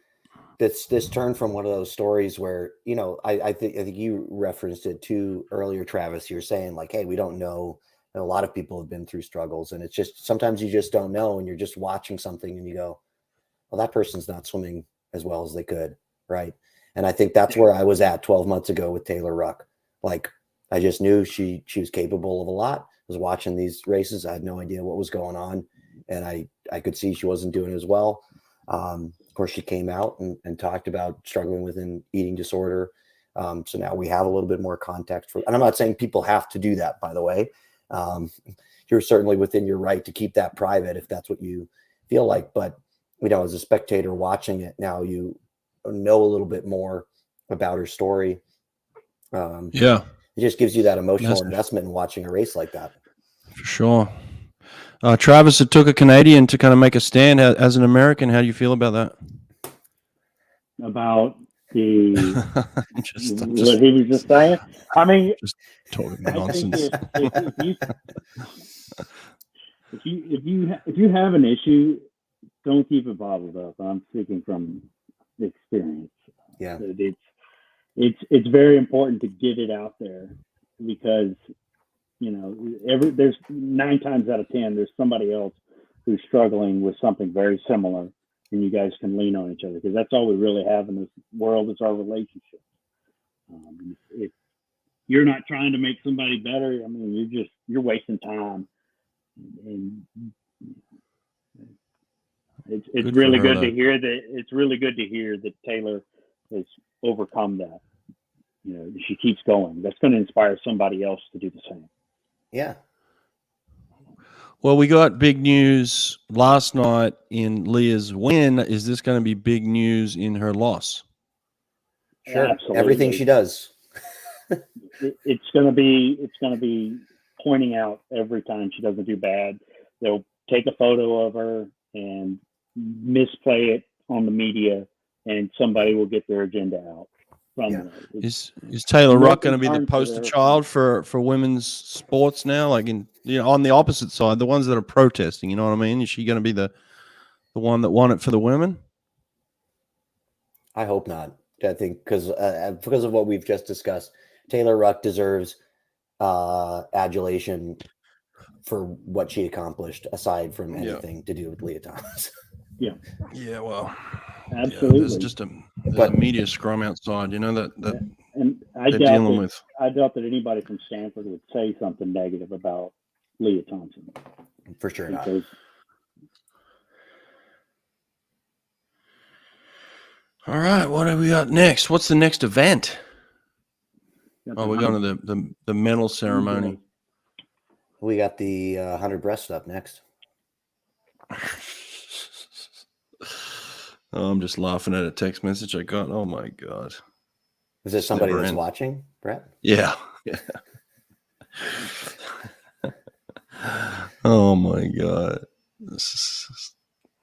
this turned from one of those stories where, you know, I think you referenced it too earlier, Travis. You're saying like, hey, we don't know. And a lot of people have been through struggles, and it's just sometimes you just don't know, and you're just watching something and you go, well, that person's not swimming as well as they could, right? And I think that's where I was at 12 months ago with Taylor Ruck. Like, I just knew she was capable of a lot. I was watching these races. I had no idea what was going on, and I could see she wasn't doing as well. Of course, she came out and talked about struggling with an eating disorder. So now we have a little bit more context for, and I'm not saying people have to do that, by the way. You're certainly within your right to keep that private if that's what you feel like. But, as a spectator watching it now, you know a little bit more about her story. Yeah, it just gives you that emotional investment in watching a race like that. for sure. Travis, it took a Canadian to kind of make a stand. As an American, how do you feel about that? About the I'm what he was just saying. I mean, just talking I think nonsense. if you have an issue, don't keep it bottled up. I'm speaking from experience. Yeah, it's very important to get it out there, because there's 9 times out of 10 there's somebody else who's struggling with something very similar, and you guys can lean on each other, because that's all we really have in this world is our relationship. If you're not trying to make somebody better, I mean, you're wasting time. And it's really good to hear that. It's really good to hear that Taylor has overcome that. She keeps going. That's going to inspire somebody else to do the same. Yeah. Well, we got big news last night in Leah's win. Is this going to be big news in her loss? Sure. Absolutely. Everything she does. It's going to be pointing out every time she doesn't do bad. They'll take a photo of her and misplay it on the media, and somebody will get their agenda out. Is Taylor Ruck going to be the poster child for women's sports now? Like on the opposite side, the ones that are protesting, you know what I mean? Is she going to be the one that won it for the women? I hope not. I think because of what we've just discussed, Taylor Ruck deserves adulation for what she accomplished, aside from anything to do with Leah Thomas. Yeah. Yeah. Well. Absolutely. There's just a media scrum outside, and I they're dealing with. I doubt that anybody from Stanford would say something negative about Leah Thompson. For sure not. All right, what have we got next? What's the next event? We're going to the medal ceremony. We got the 100 breaststroke next. Oh, I'm just laughing at a text message I got. Oh my God. Is this somebody that's watching, Brett? Yeah. Oh my God.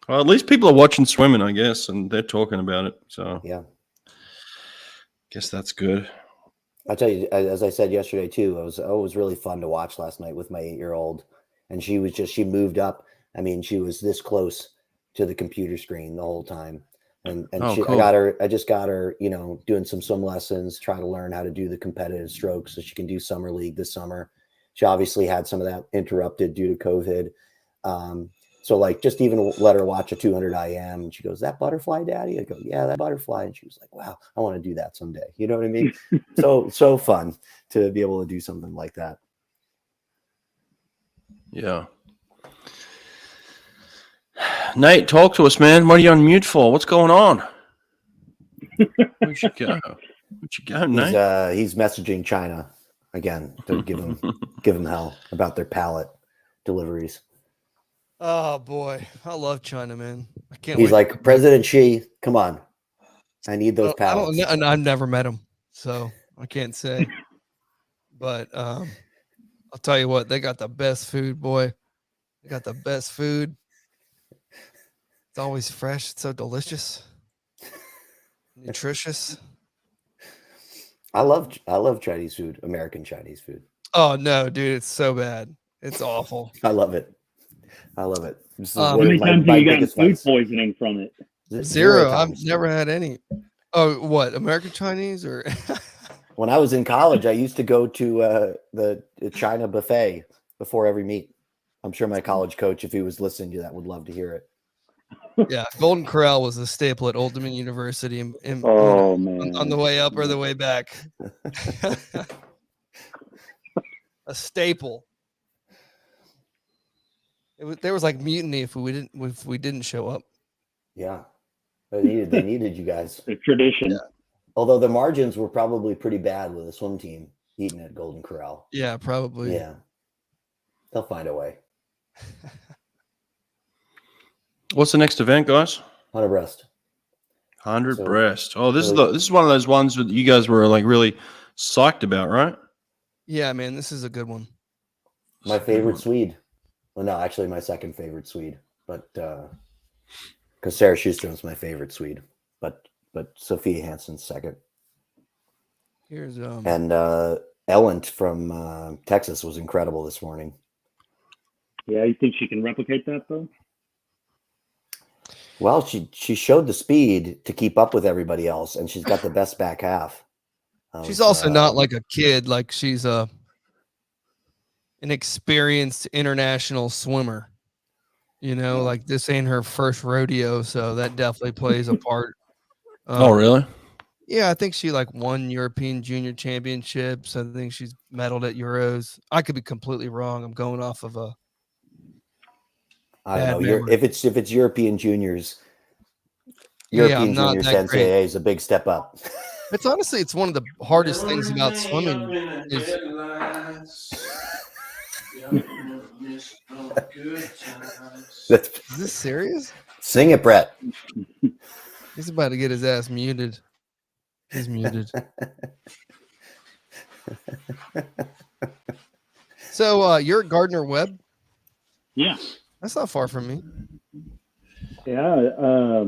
Well, at least people are watching swimming, I guess, and they're talking about it. So yeah. Guess that's good. I'll tell you, as I said yesterday too, it was really fun to watch last night with my 8-year-old. And she moved up. I mean, she was this close to the computer screen the whole time. And cool. I just got her, doing some swim lessons, trying to learn how to do the competitive strokes so she can do summer league this summer. She obviously had some of that interrupted due to COVID. So just even let her watch a 200 IM, and she goes, "That butterfly, Daddy?" I go, "Yeah, that butterfly." And she was like, "Wow, I want to do that someday." You know what I mean? so fun to be able to do something like that. Yeah. Nate, talk to us, man. What are you on mute for? What's going on? Where'd you go? Nate? He's messaging China again to give him hell about their pallet deliveries. Oh boy, I love China, man. I can't. He's like, President Xi, come on, I need those pallets. I've never met him, so I can't say. But I'll tell you what, they got the best food, boy. They got the best food. It's always fresh. It's so delicious, nutritious. I love Chinese food, American Chinese food. Oh no, dude, it's so bad. It's awful. I love it. How many times have you gotten food poisoning from it? Zero. I've never had any. Oh, what? American Chinese or? When I was in college, I used to go to the China buffet before every meet. I'm sure my college coach, if he was listening to that, would love to hear it. Yeah, Golden Corral was a staple at Old Dominion University. Man, on the way up or the way back. A staple. There was like mutiny if we didn't show up. Yeah, they needed you guys. The tradition. Yeah. Although the margins were probably pretty bad with the swim team eating at Golden Corral. Yeah, probably. Yeah. They'll find a way. What's the next event, guys? 100 breast. 100 So- breast. Oh, this so- is one of those ones that you guys were like really psyched about, right? Yeah, man, this is a good one. My It's a good favorite one. Swede. Well, no, actually my second favorite Swede, but because Sarah Schustrom's my favorite Swede, but Sophia Hansen's second. Here's And Ellen from Texas was incredible this morning. Yeah, you think she can replicate that though? Well, she showed the speed to keep up with everybody else, and she's got the best back half. she's also not like a kid, like she's an experienced international swimmer. You know, like this ain't her first rodeo, so that definitely plays a part. Oh, really? Yeah, I think she like won European Junior Championships. I think she's medaled at Euros. I could be completely wrong. I'm going off of a I don't bad know. memory. If it's European juniors, Yeah, I'm European not juniors that great. NCAA is a big step up. It's honestly, it's one of the hardest things about swimming is That's- is this serious? Sing it, Brett. He's about to get his ass muted. He's muted. So you're at Gardner Webb? Yeah. That's not far from me. Yeah.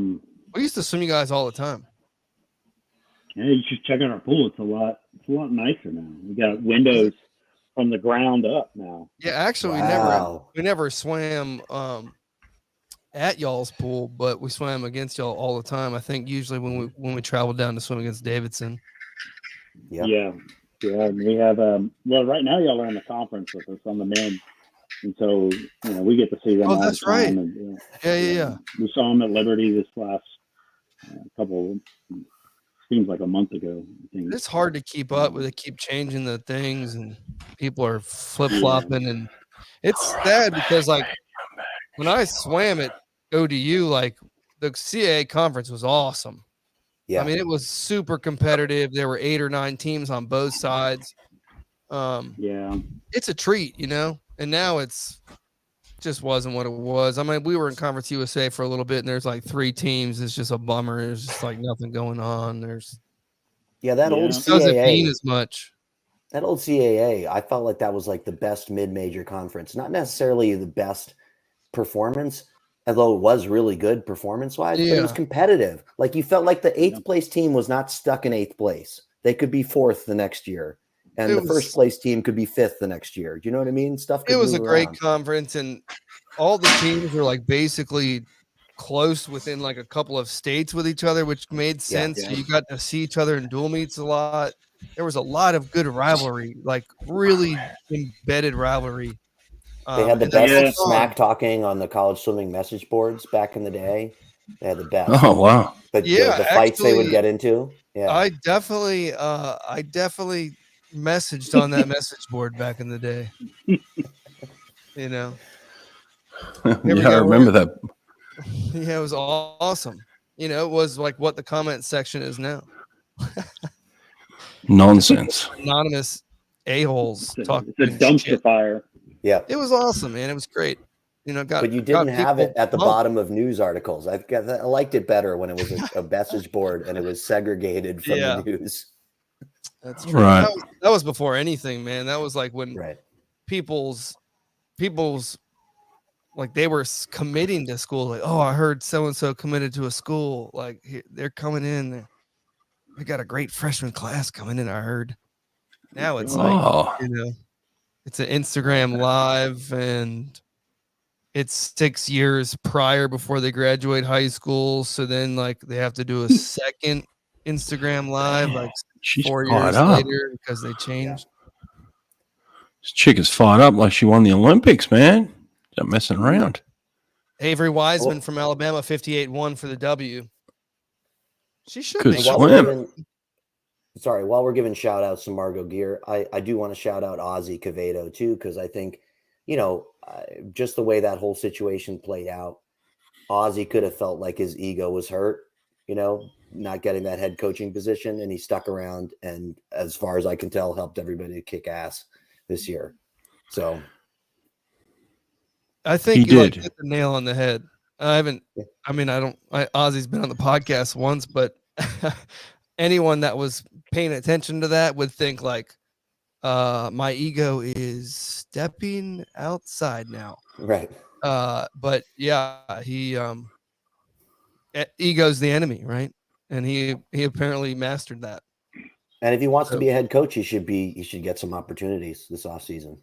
We used to swim you guys all the time. Yeah, you should check out our pool. It's a lot nicer now. We got windows from the ground up now. Yeah, actually Wow. we never swam at y'all's pool, but we swam against y'all all the time. I think usually when we traveled down to swim against Davidson. Yep. Yeah. And we have well right now y'all are in the conference with us on the men. And so, we get to see them Oh, all that's the time. right. And, Yeah. We saw them at Liberty this last seems like a month ago. I think. It's hard to keep up with. They keep changing the things, and people are flip flopping, and it's sad because like when I swam at ODU, like the CAA conference was awesome. Yeah. I mean, it was super competitive. There were 8 or 9 teams on both sides. Yeah. It's a treat, and now it's just wasn't what it was. I mean, we were in Conference USA for a little bit, and there's like 3 teams. It's just a bummer. There's just like nothing going on. That old It doesn't mean CAA. as much. That old CAA, I felt like that was like the best mid-major conference. Not necessarily the best performance, although it was really good performance-wise, but it was Yeah. competitive. Like you felt like the 8th place team was not stuck in 8th place. They could be 4th the next year. And the first place team could be 5th the next year. Do you know what I mean? Stuff could It was a move great around. conference, and all the teams were like basically close within like a couple of states with each other, which made sense. So you got to see each other in dual meets a lot. There was a lot of good rivalry, like really embedded rivalry. They had the and that's best fun. smack talking on the college swimming message boards back in the day. They had the best. Oh, wow. But Yeah, the fights they would actually, get into. Yeah. I definitely messaged on that message board back in the day. Yeah, we I go. remember that. Yeah, it was awesome. It was like what the comment section is now. Nonsense. Anonymous a-holes talking It's a dumpster shit. fire. Yeah. It was awesome, man. It was great. But you didn't have it at the bottom of news articles. I liked it better when it was a message board and it was segregated from the news. That's true. Right. That was before anything, man. That was like when people's like they were committing to school. Like, oh, I heard so and so committed to a school. Like they're coming in. We got a great freshman class coming in. I heard. Now it's like it's an Instagram live, and it's 6 years prior before they graduate high school. So then like they have to do a second Instagram live, like She's 4 fired years up. later because they changed. This chick is fired up like she won the Olympics, man. Not messing around. Avery Wiseman from Alabama, 58-1 for the W. She should Good be. swim. While we're giving shout outs to Margot Gear, I do want to shout out Ozzy Cavedo too, because I think, just the way that whole situation played out, Ozzy could have felt like his ego was hurt, not getting that head coaching position, and he stuck around and, as far as I can tell, helped everybody kick ass this year. So I think He you like did. hit the nail on the head. Ozzy's been on the podcast once, but anyone that was paying attention to that would think like, my ego is stepping outside now. Right. But yeah, ego's the enemy, right? And he apparently mastered that. And if he wants to be a head coach, he should get some opportunities this offseason.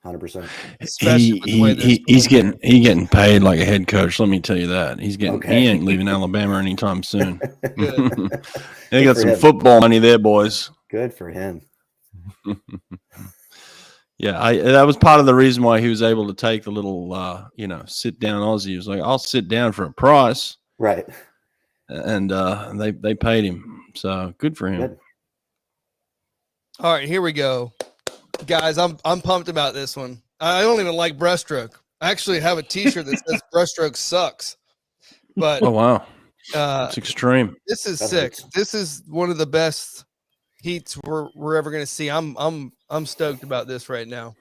100%. He's getting paid like a head coach. Let me tell you that he ain't leaving Alabama anytime soon. They got some football money there, boys. Good for him. Yeah, that was part of the reason why he was able to take the little, sit down Aussie. He was like, I'll sit down for a price, right? And they paid him, so good for him. Good. All right, here we go. Guys, I'm pumped about this one. I don't even like breaststroke. I actually have a T-shirt that says breaststroke sucks. But oh wow, it's extreme. This is sick. This is one of the best heats we're ever gonna see. I'm stoked about this right now.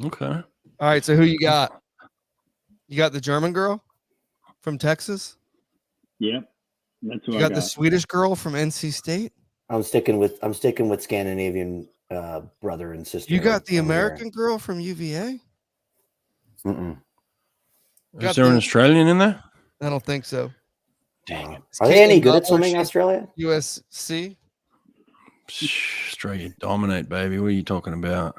Okay. All right, so who you got? You got the German girl from Texas. Yeah, that's who you I got. The Swedish girl from NC State. I'm sticking with Scandinavian brother and sister. You got the American girl from UVA? Mm-mm. Is there an Australian in there? I don't think so. Dang it. Are they any good at swimming, Australia? USC? Australia dominate, baby. What are you talking about?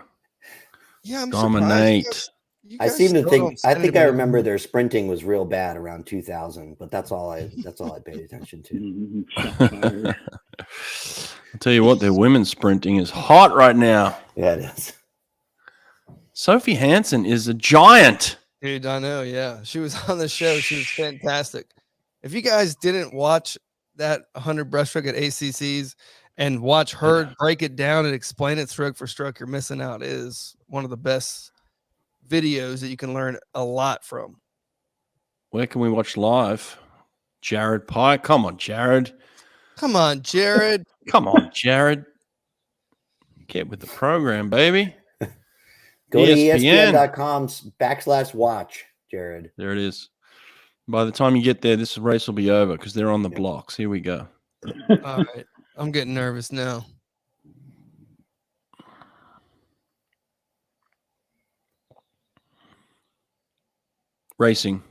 Yeah, I'm dominate. I seem to think I remember their sprinting was real bad around 2000, but that's all I paid attention to. I'll tell you what, their women's sprinting is hot right now. Yeah, it is. Sophie Hansen is a giant. Dude, I know, yeah. She was on the show. She was fantastic. If you guys didn't watch that 100 breaststroke at ACC's and watch her break it down and explain it stroke for stroke, you're missing out. It is one of the best videos that you can learn a lot from. Where can we watch live? Jared Pike. Come on, Jared. Come on, Jared. Come on, Jared. Get with the program, baby. Go to ESPN.com/watch, Jared. There it is. By the time you get there, this race will be over because they're on the blocks. Here we go. All right. I'm getting nervous now. Racing.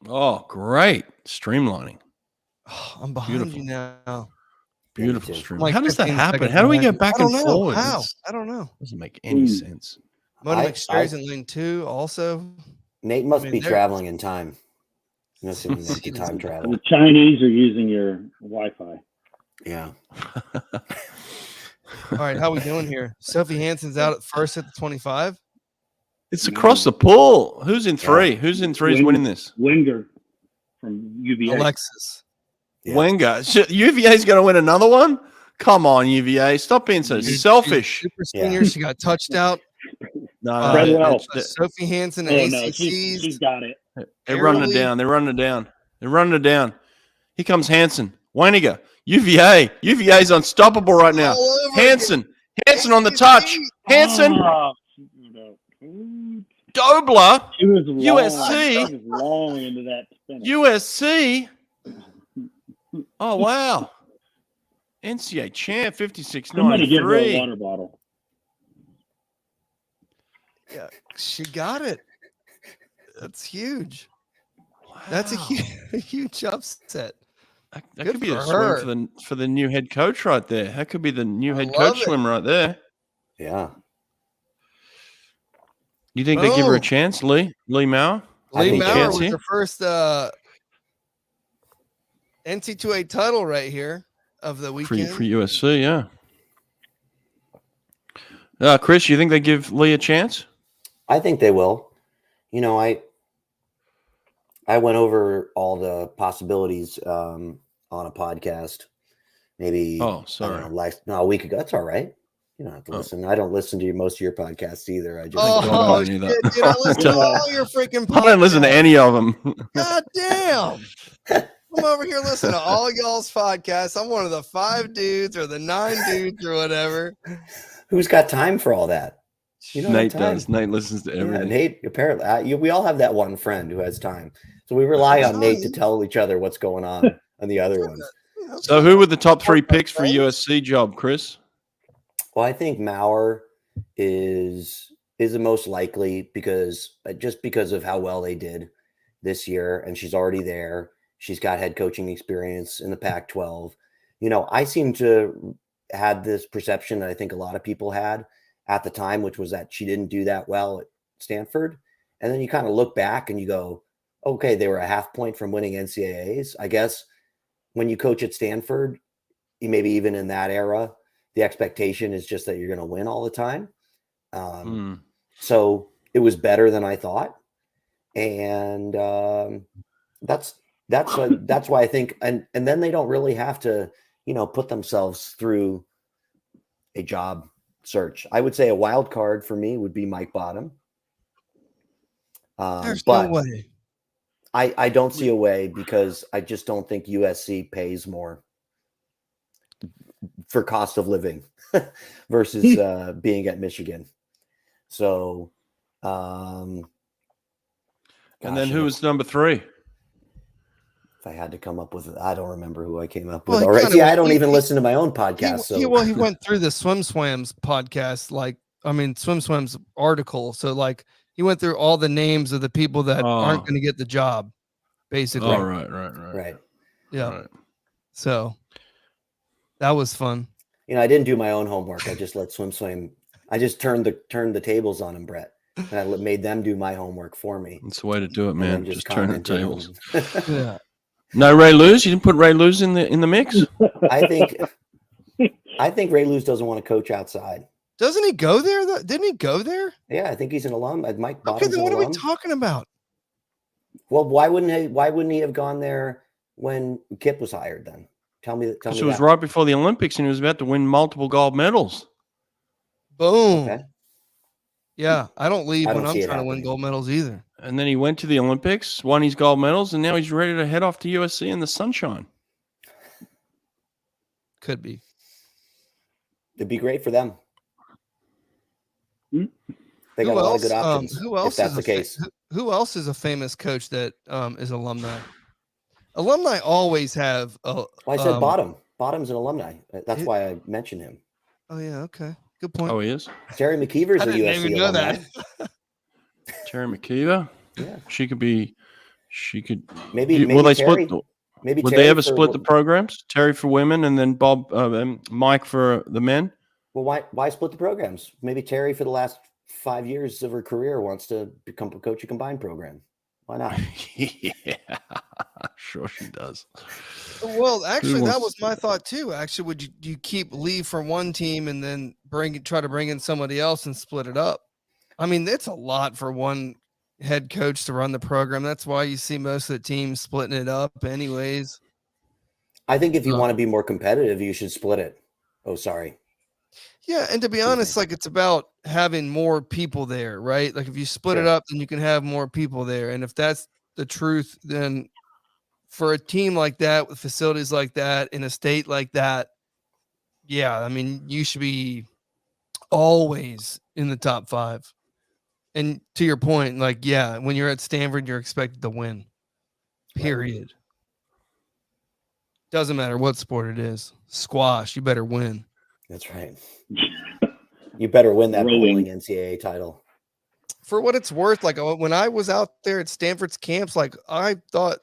Oh, great. Streamlining. Oh, I'm behind you now. Beautiful stream. Like how does that happen? How do we get back and forward? How? I don't know. Doesn't make any sense. Moto McSherry's in lane 2 also. Nate must be traveling in time. You know, time travel. The Chinese are using your Wi-Fi. Yeah. All right, how we doing here? Sophie Hansen's out at first at the 25. It's across the pool. Who's in 3? Who's in 3 is winning this? Wenger from UVA. Alexis. Yeah. Wenger. UVA's going to win another one? Come on, UVA. Stop being so selfish. Super senior. She got touched out. No, Sophie Hansen at ACC's. She's got it. They're running it down. They're running it down. They're running it down. Here comes Hansen. Weiniger. UVA. UVA's unstoppable right now. Hansen. Hansen on the touch. Hansen. Dobler. USC. Long into that finish. USC. Oh, wow. NCAA champ, 56.93. Somebody give her a water bottle. Yeah, she got it. That's huge. Wow. That's a huge upset. That could be a swim for the new head coach right there. That could be the new head coach swim right there. Yeah. You think they give her a chance, Lee Maurer? Lee Maurer was the first NCAA title right here of the weekend. For USC, yeah. Chris, you think they give Lee a chance? I think they will. You know, I went over all the possibilities on a podcast maybe a week ago. That's all right. You don't have to listen. I don't listen to most of your podcasts either. I just dude, I listen to all your freaking podcasts. I don't listen to any of them. God damn. I'm over here listening to all y'all's podcasts. I'm one of the 5 dudes or the 9 dudes or whatever. Who's got time for all that? You don't Nate have time. does. Nate listens to Yeah, everything. Nate, apparently, we all have that one friend who has time. So we rely on Nate to tell each other what's going on the other ones. So who were the top 3 picks for USC job, Chris? Well, I think Maurer is the most likely because just because of how well they did this year, and she's already there. She's got head coaching experience in the Pac-12. You know, I seem to had this perception that I think a lot of people had at the time, which was that she didn't do that well at Stanford. And then you kind of look back and you go, okay, they were a half point from winning NCAAs. I guess when you coach at Stanford, maybe even in that era, the expectation is just that you're going to win all the time. So it was better than I thought. And that's why I think, and then they don't really have to, put themselves through a job search. I would say a wild card for me would be Mike Bottom. There's but no way. I don't see a way because I just don't think USC pays more for cost of living versus being at Michigan. So, and then who was number 3? If I had to come up with it, I don't remember who I came up Well, with he already. kinda- See, I don't he- even he- listen to my own podcast. He went through the Swams podcast, Swams article. So like he went through all the names of the people that aren't going to get the job, basically. Oh, right. Yeah. Right. So that was fun. I didn't do my own homework. I just let Swim. I just turned the tables on them, Brett, and I made them do my homework for me. That's the way to do it, man. Just turn the tables. Yeah. No Ray Lewis. You didn't put Ray Lewis in the mix. I think Ray Lewis doesn't want to coach outside. Doesn't he go there? Didn't he go there? Yeah, I think he's an alum. Mike Bottom's Okay, then what are we talking about? Well, why wouldn't he have gone there when Kip was hired then? Tell me It was right before the Olympics, and he was about to win multiple gold medals. Boom. Okay. Yeah, I don't leave I when don't I'm see it trying to win happening. gold medals either. And then he went to the Olympics, won his gold medals, and now he's ready to head off to USC in the sunshine. Could be. It'd be great for them. Hmm. They got a lot of good options. Who else if that's is the case? Who else is a famous coach that is alumni? Alumni always have. Well, I said Bottom. Bottom's an alumni. That's why I mentioned him. Oh yeah, okay, good point. Oh, he is? Terry McKeever's I a didn't USC even know alumni. that. Terry McKeever? Yeah. She could. Maybe Will they Terry, split? Maybe Would Terry they ever for- split the programs? Terry for women and then Mike for the men? Well, why split the programs? Maybe Terry for the last 5 years of her career wants to become a coach a combined program. Why not? Yeah, sure she does. Well, actually, that wants- was my thought too. Actually, do you keep leave from one team and then try to bring in somebody else and split it up? I mean, it's a lot for one head coach to run the program. That's why you see most of the teams splitting it up, anyways. I think if you want to be more competitive, you should split it. Oh, sorry. Yeah, and to be honest, like it's about having more people there, right? Like if you split it Sure. up, then you can have more people there. And if that's the truth, then for a team like that with facilities like that in a state like that, yeah, I mean, you should be always in the top 5. And to your point, like, yeah, when you're at Stanford, you're expected to win. Period. Doesn't matter what sport it is. Squash, you better win. That's right. You better win that Rolling. bowling NCAA title. For what it's worth, like when I was out there at Stanford's camps, like I thought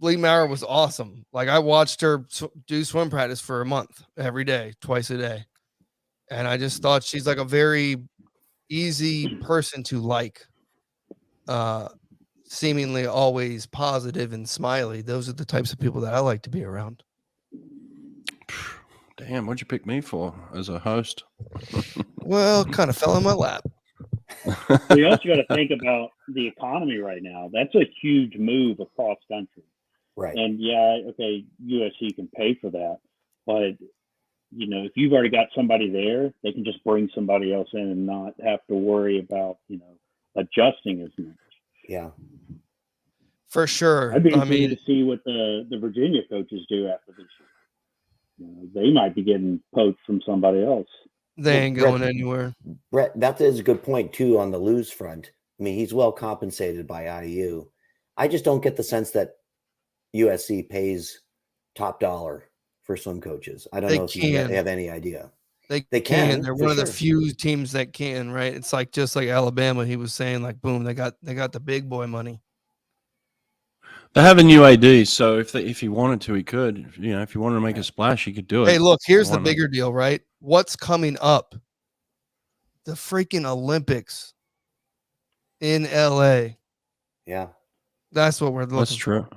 Lee Maurer was awesome. Like I watched her do swim practice for a month, every day, twice a day. And I just thought she's like a very easy person to like. Seemingly always positive and smiley. Those are the types of people that I like to be around. Damn, what'd you pick me for as a host? Well, kind of fell in my lap. So you also got to think about the economy right now. That's a huge move across country. Right. And yeah, okay, USC can pay for that, but if you've already got somebody there, they can just bring somebody else in and not have to worry about adjusting as much. Yeah. For sure. I'd be I interested mean, to see what the Virginia coaches do after this year. They might be getting poached from somebody else. They Well, ain't Brett- going anywhere. Brett, that is a good point too on the lose front. I mean, he's well compensated by IU. I just don't get the sense that USC pays top dollar for swim coaches. I don't They know if you can. have any idea. They They can, They're for one of the sure. few teams that can, right? It's like just like Alabama. He was saying, like, boom, they got the big boy money. They have a new AD, so if he wanted to, he could. You know, if he wanted to make a splash, he could do it. Hey, look, here's Why the not? bigger deal, right? What's coming up? The freaking Olympics in LA. Yeah. That's what we're looking That's for. true.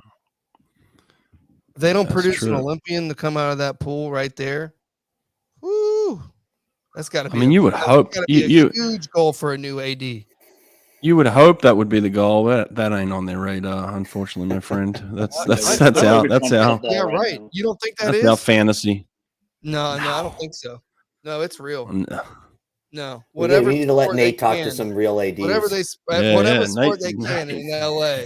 If they don't That's produce an true. Olympian to come out of that pool right there, woo, that's got to I be. mean, you would hope Got to be a you huge goal for a new AD. you would hope that would be the goal. That ain't on their radar, unfortunately, my friend. That's I out. think That's it's on out. football Yeah, right right. now. You don't think that That's is? our fantasy. No, I don't think so. No, it's real. No, We whatever. need to let sport Nate they talk to can, some real ADs. whatever they, Yeah, whatever yeah, sport Nate- they can in LA.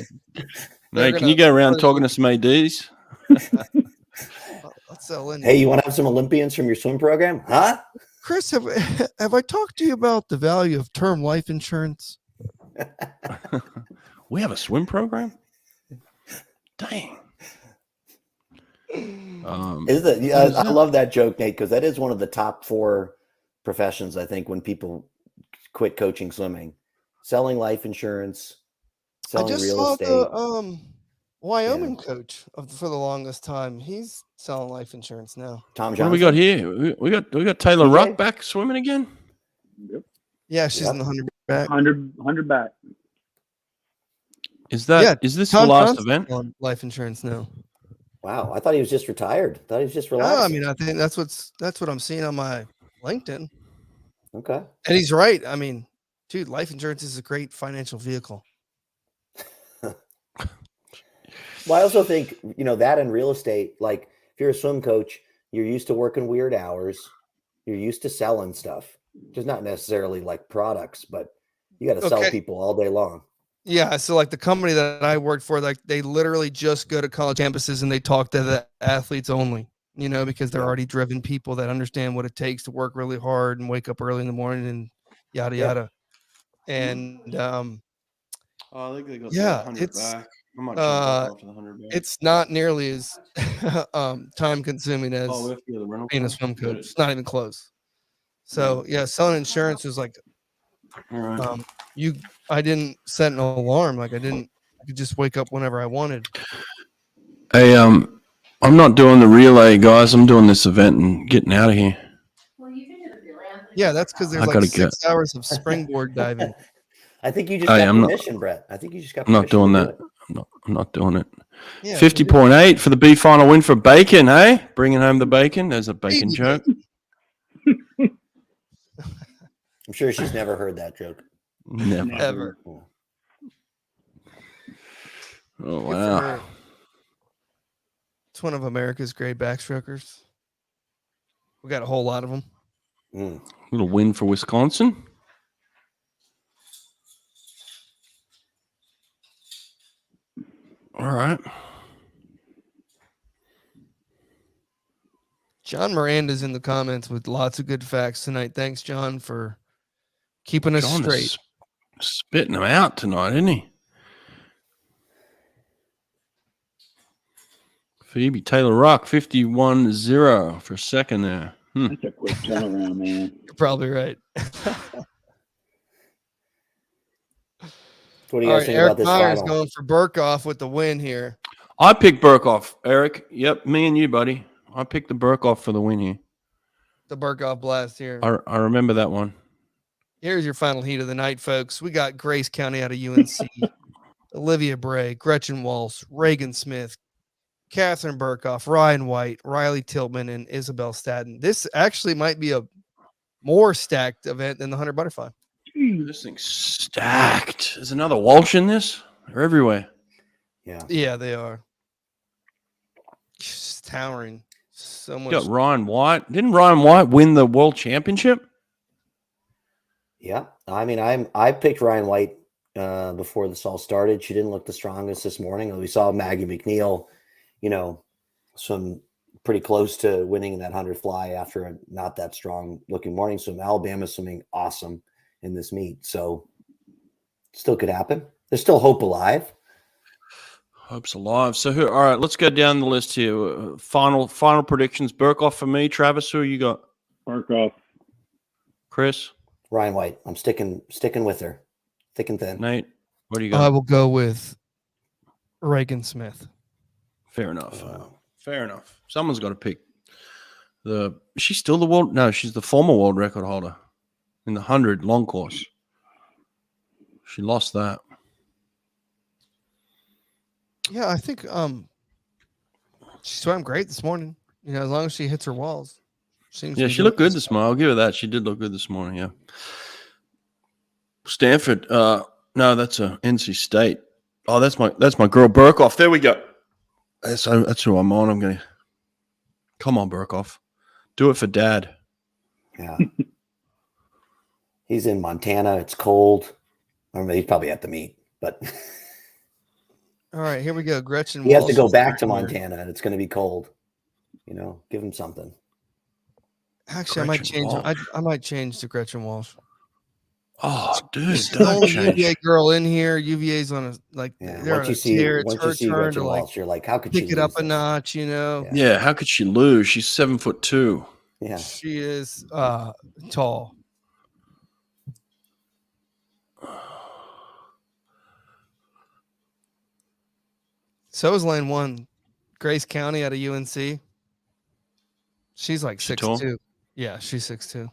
Nate, can you go around talking to some ADs? Let's sell in. Hey, you want to have some Olympians from your swim program? Huh? Chris, have I talked to you about the value of term life insurance? We have a swim program. Dang. I love that joke, Nate, because that is one of the top 4 professions, I think, when people quit coaching swimming. Selling life insurance, selling real estate. The Wyoming coach for the longest time. He's selling life insurance now. Tom What Johnson. do we got here? We got Taylor TJ? Ruck back swimming again. Yep. Yeah, she's in the 100 back. 100 back. Is this the Tom last Johnson's event? on life insurance now. Wow, I thought he was just retired. I thought he was just No, relaxed. I mean, I think that's what I'm seeing on my LinkedIn. Okay. And he's right. I mean, dude, life insurance is a great financial vehicle. Well, I also think, that in real estate, like if you're a swim coach, you're used to working weird hours. You're used to selling stuff. Just not necessarily like products, but you got to sell people all day long. Yeah. So like the company that I worked for, like they literally just go to college campuses and they talk to the athletes only, because they're already driven people that understand what it takes to work really hard and wake up early in the morning and yada, yada. And, I think they got the 100 back. I might jump off to the 100 back. it's not nearly as time consuming as we have to go to the rental being a car? swim coach. It's not even close. So yeah, selling insurance is like, All right. I didn't set an alarm. Like I could just wake up whenever I wanted. Hey, I'm not doing the relay, guys. I'm doing this event and getting out of here. Yeah, that's because there's I like gotta 6 hours of springboard diving. I think you just got permission, Brett. I think you just got permission. I'm not doing to that. do it. I'm not doing it. Yeah, 50.8 for the B final win for Bacon, hey? Bringing home the bacon. There's a bacon Baby joke. I'm sure she's never heard that joke. Never. ever. Oh, Good for wow. her. It's one of America's great backstrokers. We got a whole lot of them. Little win for Wisconsin. All right. John Miranda's in the comments with lots of good facts tonight. Thanks, John, for keeping us John straight. is spitting them out tonight, isn't he? Phoebe Taylor Rock, 51-0 for a second there. That's a quick turnaround, man. You're probably right. What do you guys think Eric about this Myers final? going for Burkhoff with the win here. I picked Burkhoff, Eric. Yep, me and you, buddy. I picked the Burkhoff for the win here. The Burkhoff blast here. I remember that one. Here's your final heat of the night, folks. We got Grace County out of UNC, Olivia Bray, Gretchen Walsh, Reagan Smith, Catherine Burkhoff, Ryan White, Riley Tillman, and Isabel Staten. This actually might be a more stacked event than the 100 butterfly. This thing's stacked. There's another Walsh in this. They're everywhere. Yeah, they are. Just towering. So much. You got Ryan White. Didn't Ryan White win the world championship? Yeah. I mean, I picked Ryan White before this all started. She didn't look the strongest this morning. We saw Maggie McNeil, some pretty close to winning that 100 fly after a not that strong looking morning swim. Alabama's swimming awesome in this meet, so still could happen. There's still hope alive. Hope's alive. So who? All right, let's go down the list here. Final predictions. Burkoff for me. Travis, who you got? Barkoff. Chris, Ryan White. I'm sticking with her, thick and thin. Nate, what do you I got? will go with Reagan Smith. Fair enough. Fair enough. Someone's got to pick. She's still the world. No, she's the former world record holder in the 100 long course. She lost that. Yeah, I think she swam great this morning. You know, as long as she hits her walls. Yeah, she looked good this morning. I'll give her that. She did look good this morning. Yeah. Stanford. No, that's a NC State. Oh, that's my girl Burkoff. There we go. That's who I'm on. I'm gonna. Come on, Burkoff. Do it for Dad. Yeah. He's in Montana. It's cold. I mean, he's probably at the meet, but All right, here we go. Gretchen he has to Walsh go is back to here. Montana, and it's going to be cold. You know, give him something. Actually, I might Gretchen change. Walsh. I might change to Gretchen Walsh. Oh, dude, She's the don't only change. UVA girl in here. UVA's on a like. Yeah. They're Once on you a see, tear. It's once you her see turn Gretchen to like Walsh, you're like, how could she pick it up lose a this? notch. You know, Yeah. Yeah, how could she lose? She's 7'2". Yeah. she is tall. So is lane 1, Grace County out of UNC. She's like She tall? 6'2". Yeah, she's 6'2".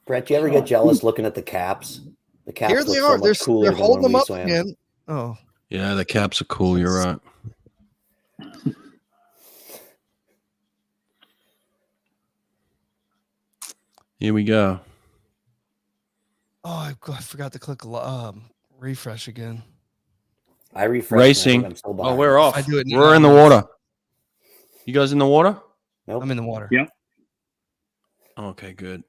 Brett, do you ever get jealous looking at the caps? The caps Here look they so are. much cooler They're than holding when them we up swam. again. Oh, Yeah, the caps are cool. You're right. Here we go. I forgot to click refresh again. I refreshed. Racing. I'm still Oh, behind. we're off. I do it We're now, in the man. water. You guys in the water? Nope. I'm in the water. Yeah. Okay, good.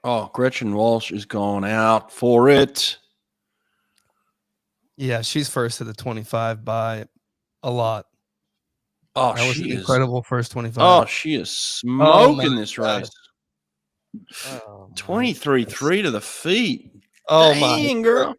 Oh, Gretchen Walsh is going out for it. Yeah, she's first at the 25 by a lot. Oh, That was she an is. incredible first 25. Oh, she is smoking my this God. race. Oh, my 23-3 to the feet. Oh Dang, girl.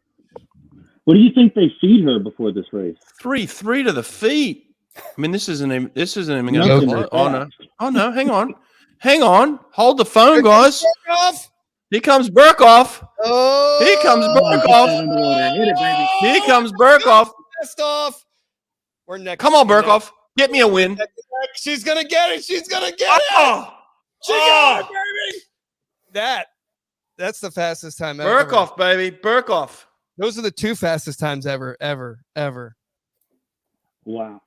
What do you think they feed her before this race? 3-3 to the feet. I mean, this isn't even Nothing going to like Oh, that. no. Oh, no. Hang on. Hang on. Hold the phone, guys. Off. Here comes Burkoff. Oh, Here comes Come on, get that Burkoff. underwater. Hit it, baby. Here comes Burkoff. Fast off. We're next. Come on, we're next. Burkoff. Get me a win. Neck to neck. She's gonna get it. She's gonna get it. Oh, She got it, baby. That's the fastest time ever. Burkoff, baby. Burkoff. Those are the 2 fastest times ever. Wow.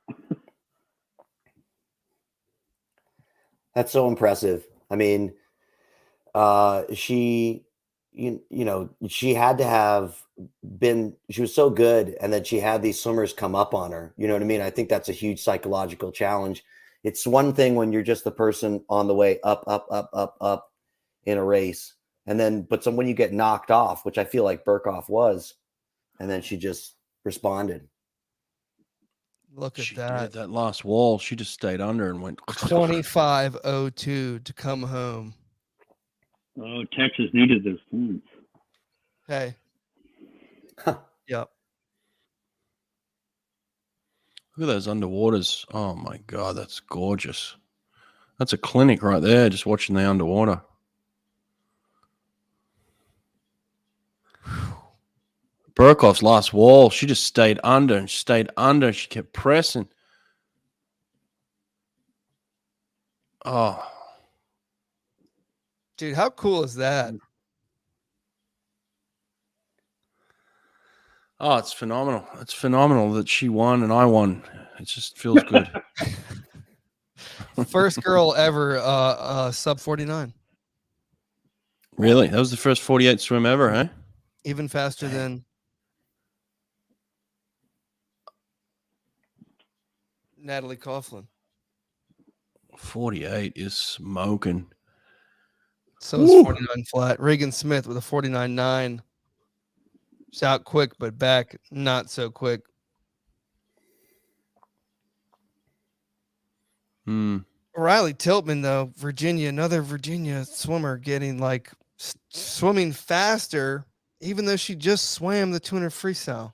That's so impressive. I mean, she, you know, she had to have been, she was so good. And then she had these swimmers come up on her. You know what I mean? I think that's a huge psychological challenge. It's one thing when you're just the person on the way up in a race. And then, but when you get knocked off, which I feel like Burkoff was, and then she just responded. Look at She that. did that last wall. She just stayed under and went 25:02 to come home. Oh, Texas needed those points. Hey. Yep. Look at those underwaters. Oh my God, that's gorgeous. That's a clinic right there, just watching the underwater. Burkoff's last wall, she just stayed under and stayed under. And she kept pressing. Oh, Dude, how cool is that? oh, it's phenomenal. It's phenomenal that she won and I won. It just feels good. First girl ever sub 49. Really? That was the first 48 swim ever, huh? Even faster than Natalie Coughlin. 48 is smoking. So is 49 flat. Reagan Smith with a 49.9. She's out quick, but back not so quick. Riley Tiltman, though, Virginia, another Virginia swimmer getting like swimming faster, even though she just swam the 200 freestyle.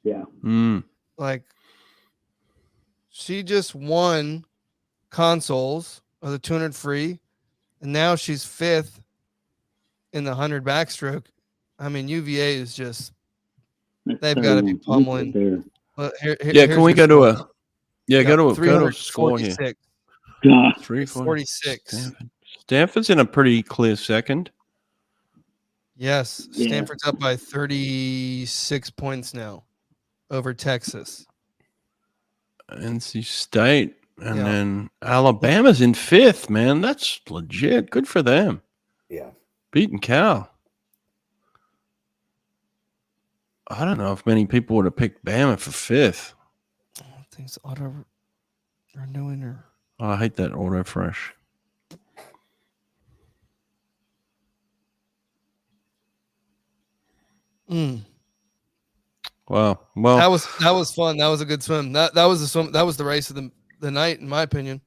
Yeah. Like she just won consoles of the 200 free, and now she's 5th in the 100 backstroke. I mean, UVA is just, they've got to be pummeling. Can we go to a go to a score here? 346. Stanford's in a pretty clear second. Yes, Stanford's up by 36 points now over Texas. NC State, and then Alabama's in 5th, man. That's legit. Good for them. Yeah. Beating Cal. I don't know if many people would have picked Bama for 5th. Things auto renewing or. Oh, I hate that auto fresh. Wow. Well, that was fun. That was a good swim. That was the swim. That was the race of the night, in my opinion.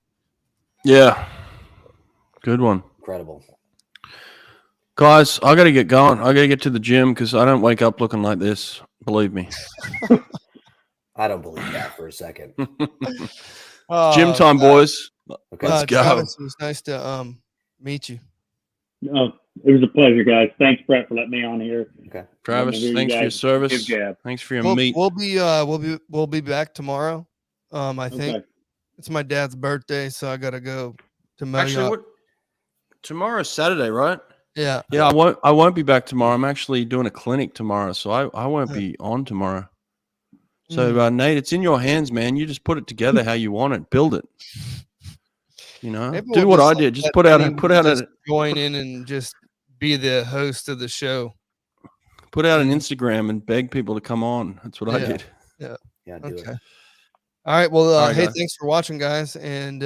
Yeah. Good one. Incredible. Guys, I got to get going. I got to get to the gym because I don't wake up looking like this. Believe me. I don't believe that for a second. Gym time, boys. Okay. Let's go. Travis, it was nice to meet you. No, it was a pleasure, guys. Thanks, Brett, for letting me on here. Okay. Travis, thanks for your service. Thanks for your meet. We'll be back tomorrow. I think it's my dad's birthday, so I gotta go to Medley. Actually, tomorrow's Saturday, right? Yeah. Yeah, I won't be back tomorrow. I'm actually doing a clinic tomorrow, so I won't be on tomorrow. So Nate, it's in your hands, man. You just put it together how you want it. Build it. You know, Maybe do what I did. Just put out join in and just be the host of the show. Put out an Instagram and beg people to come on. That's what I did. Yeah. Yeah. Do it. All right. Well, All right, hey, guys. thanks for watching, guys, and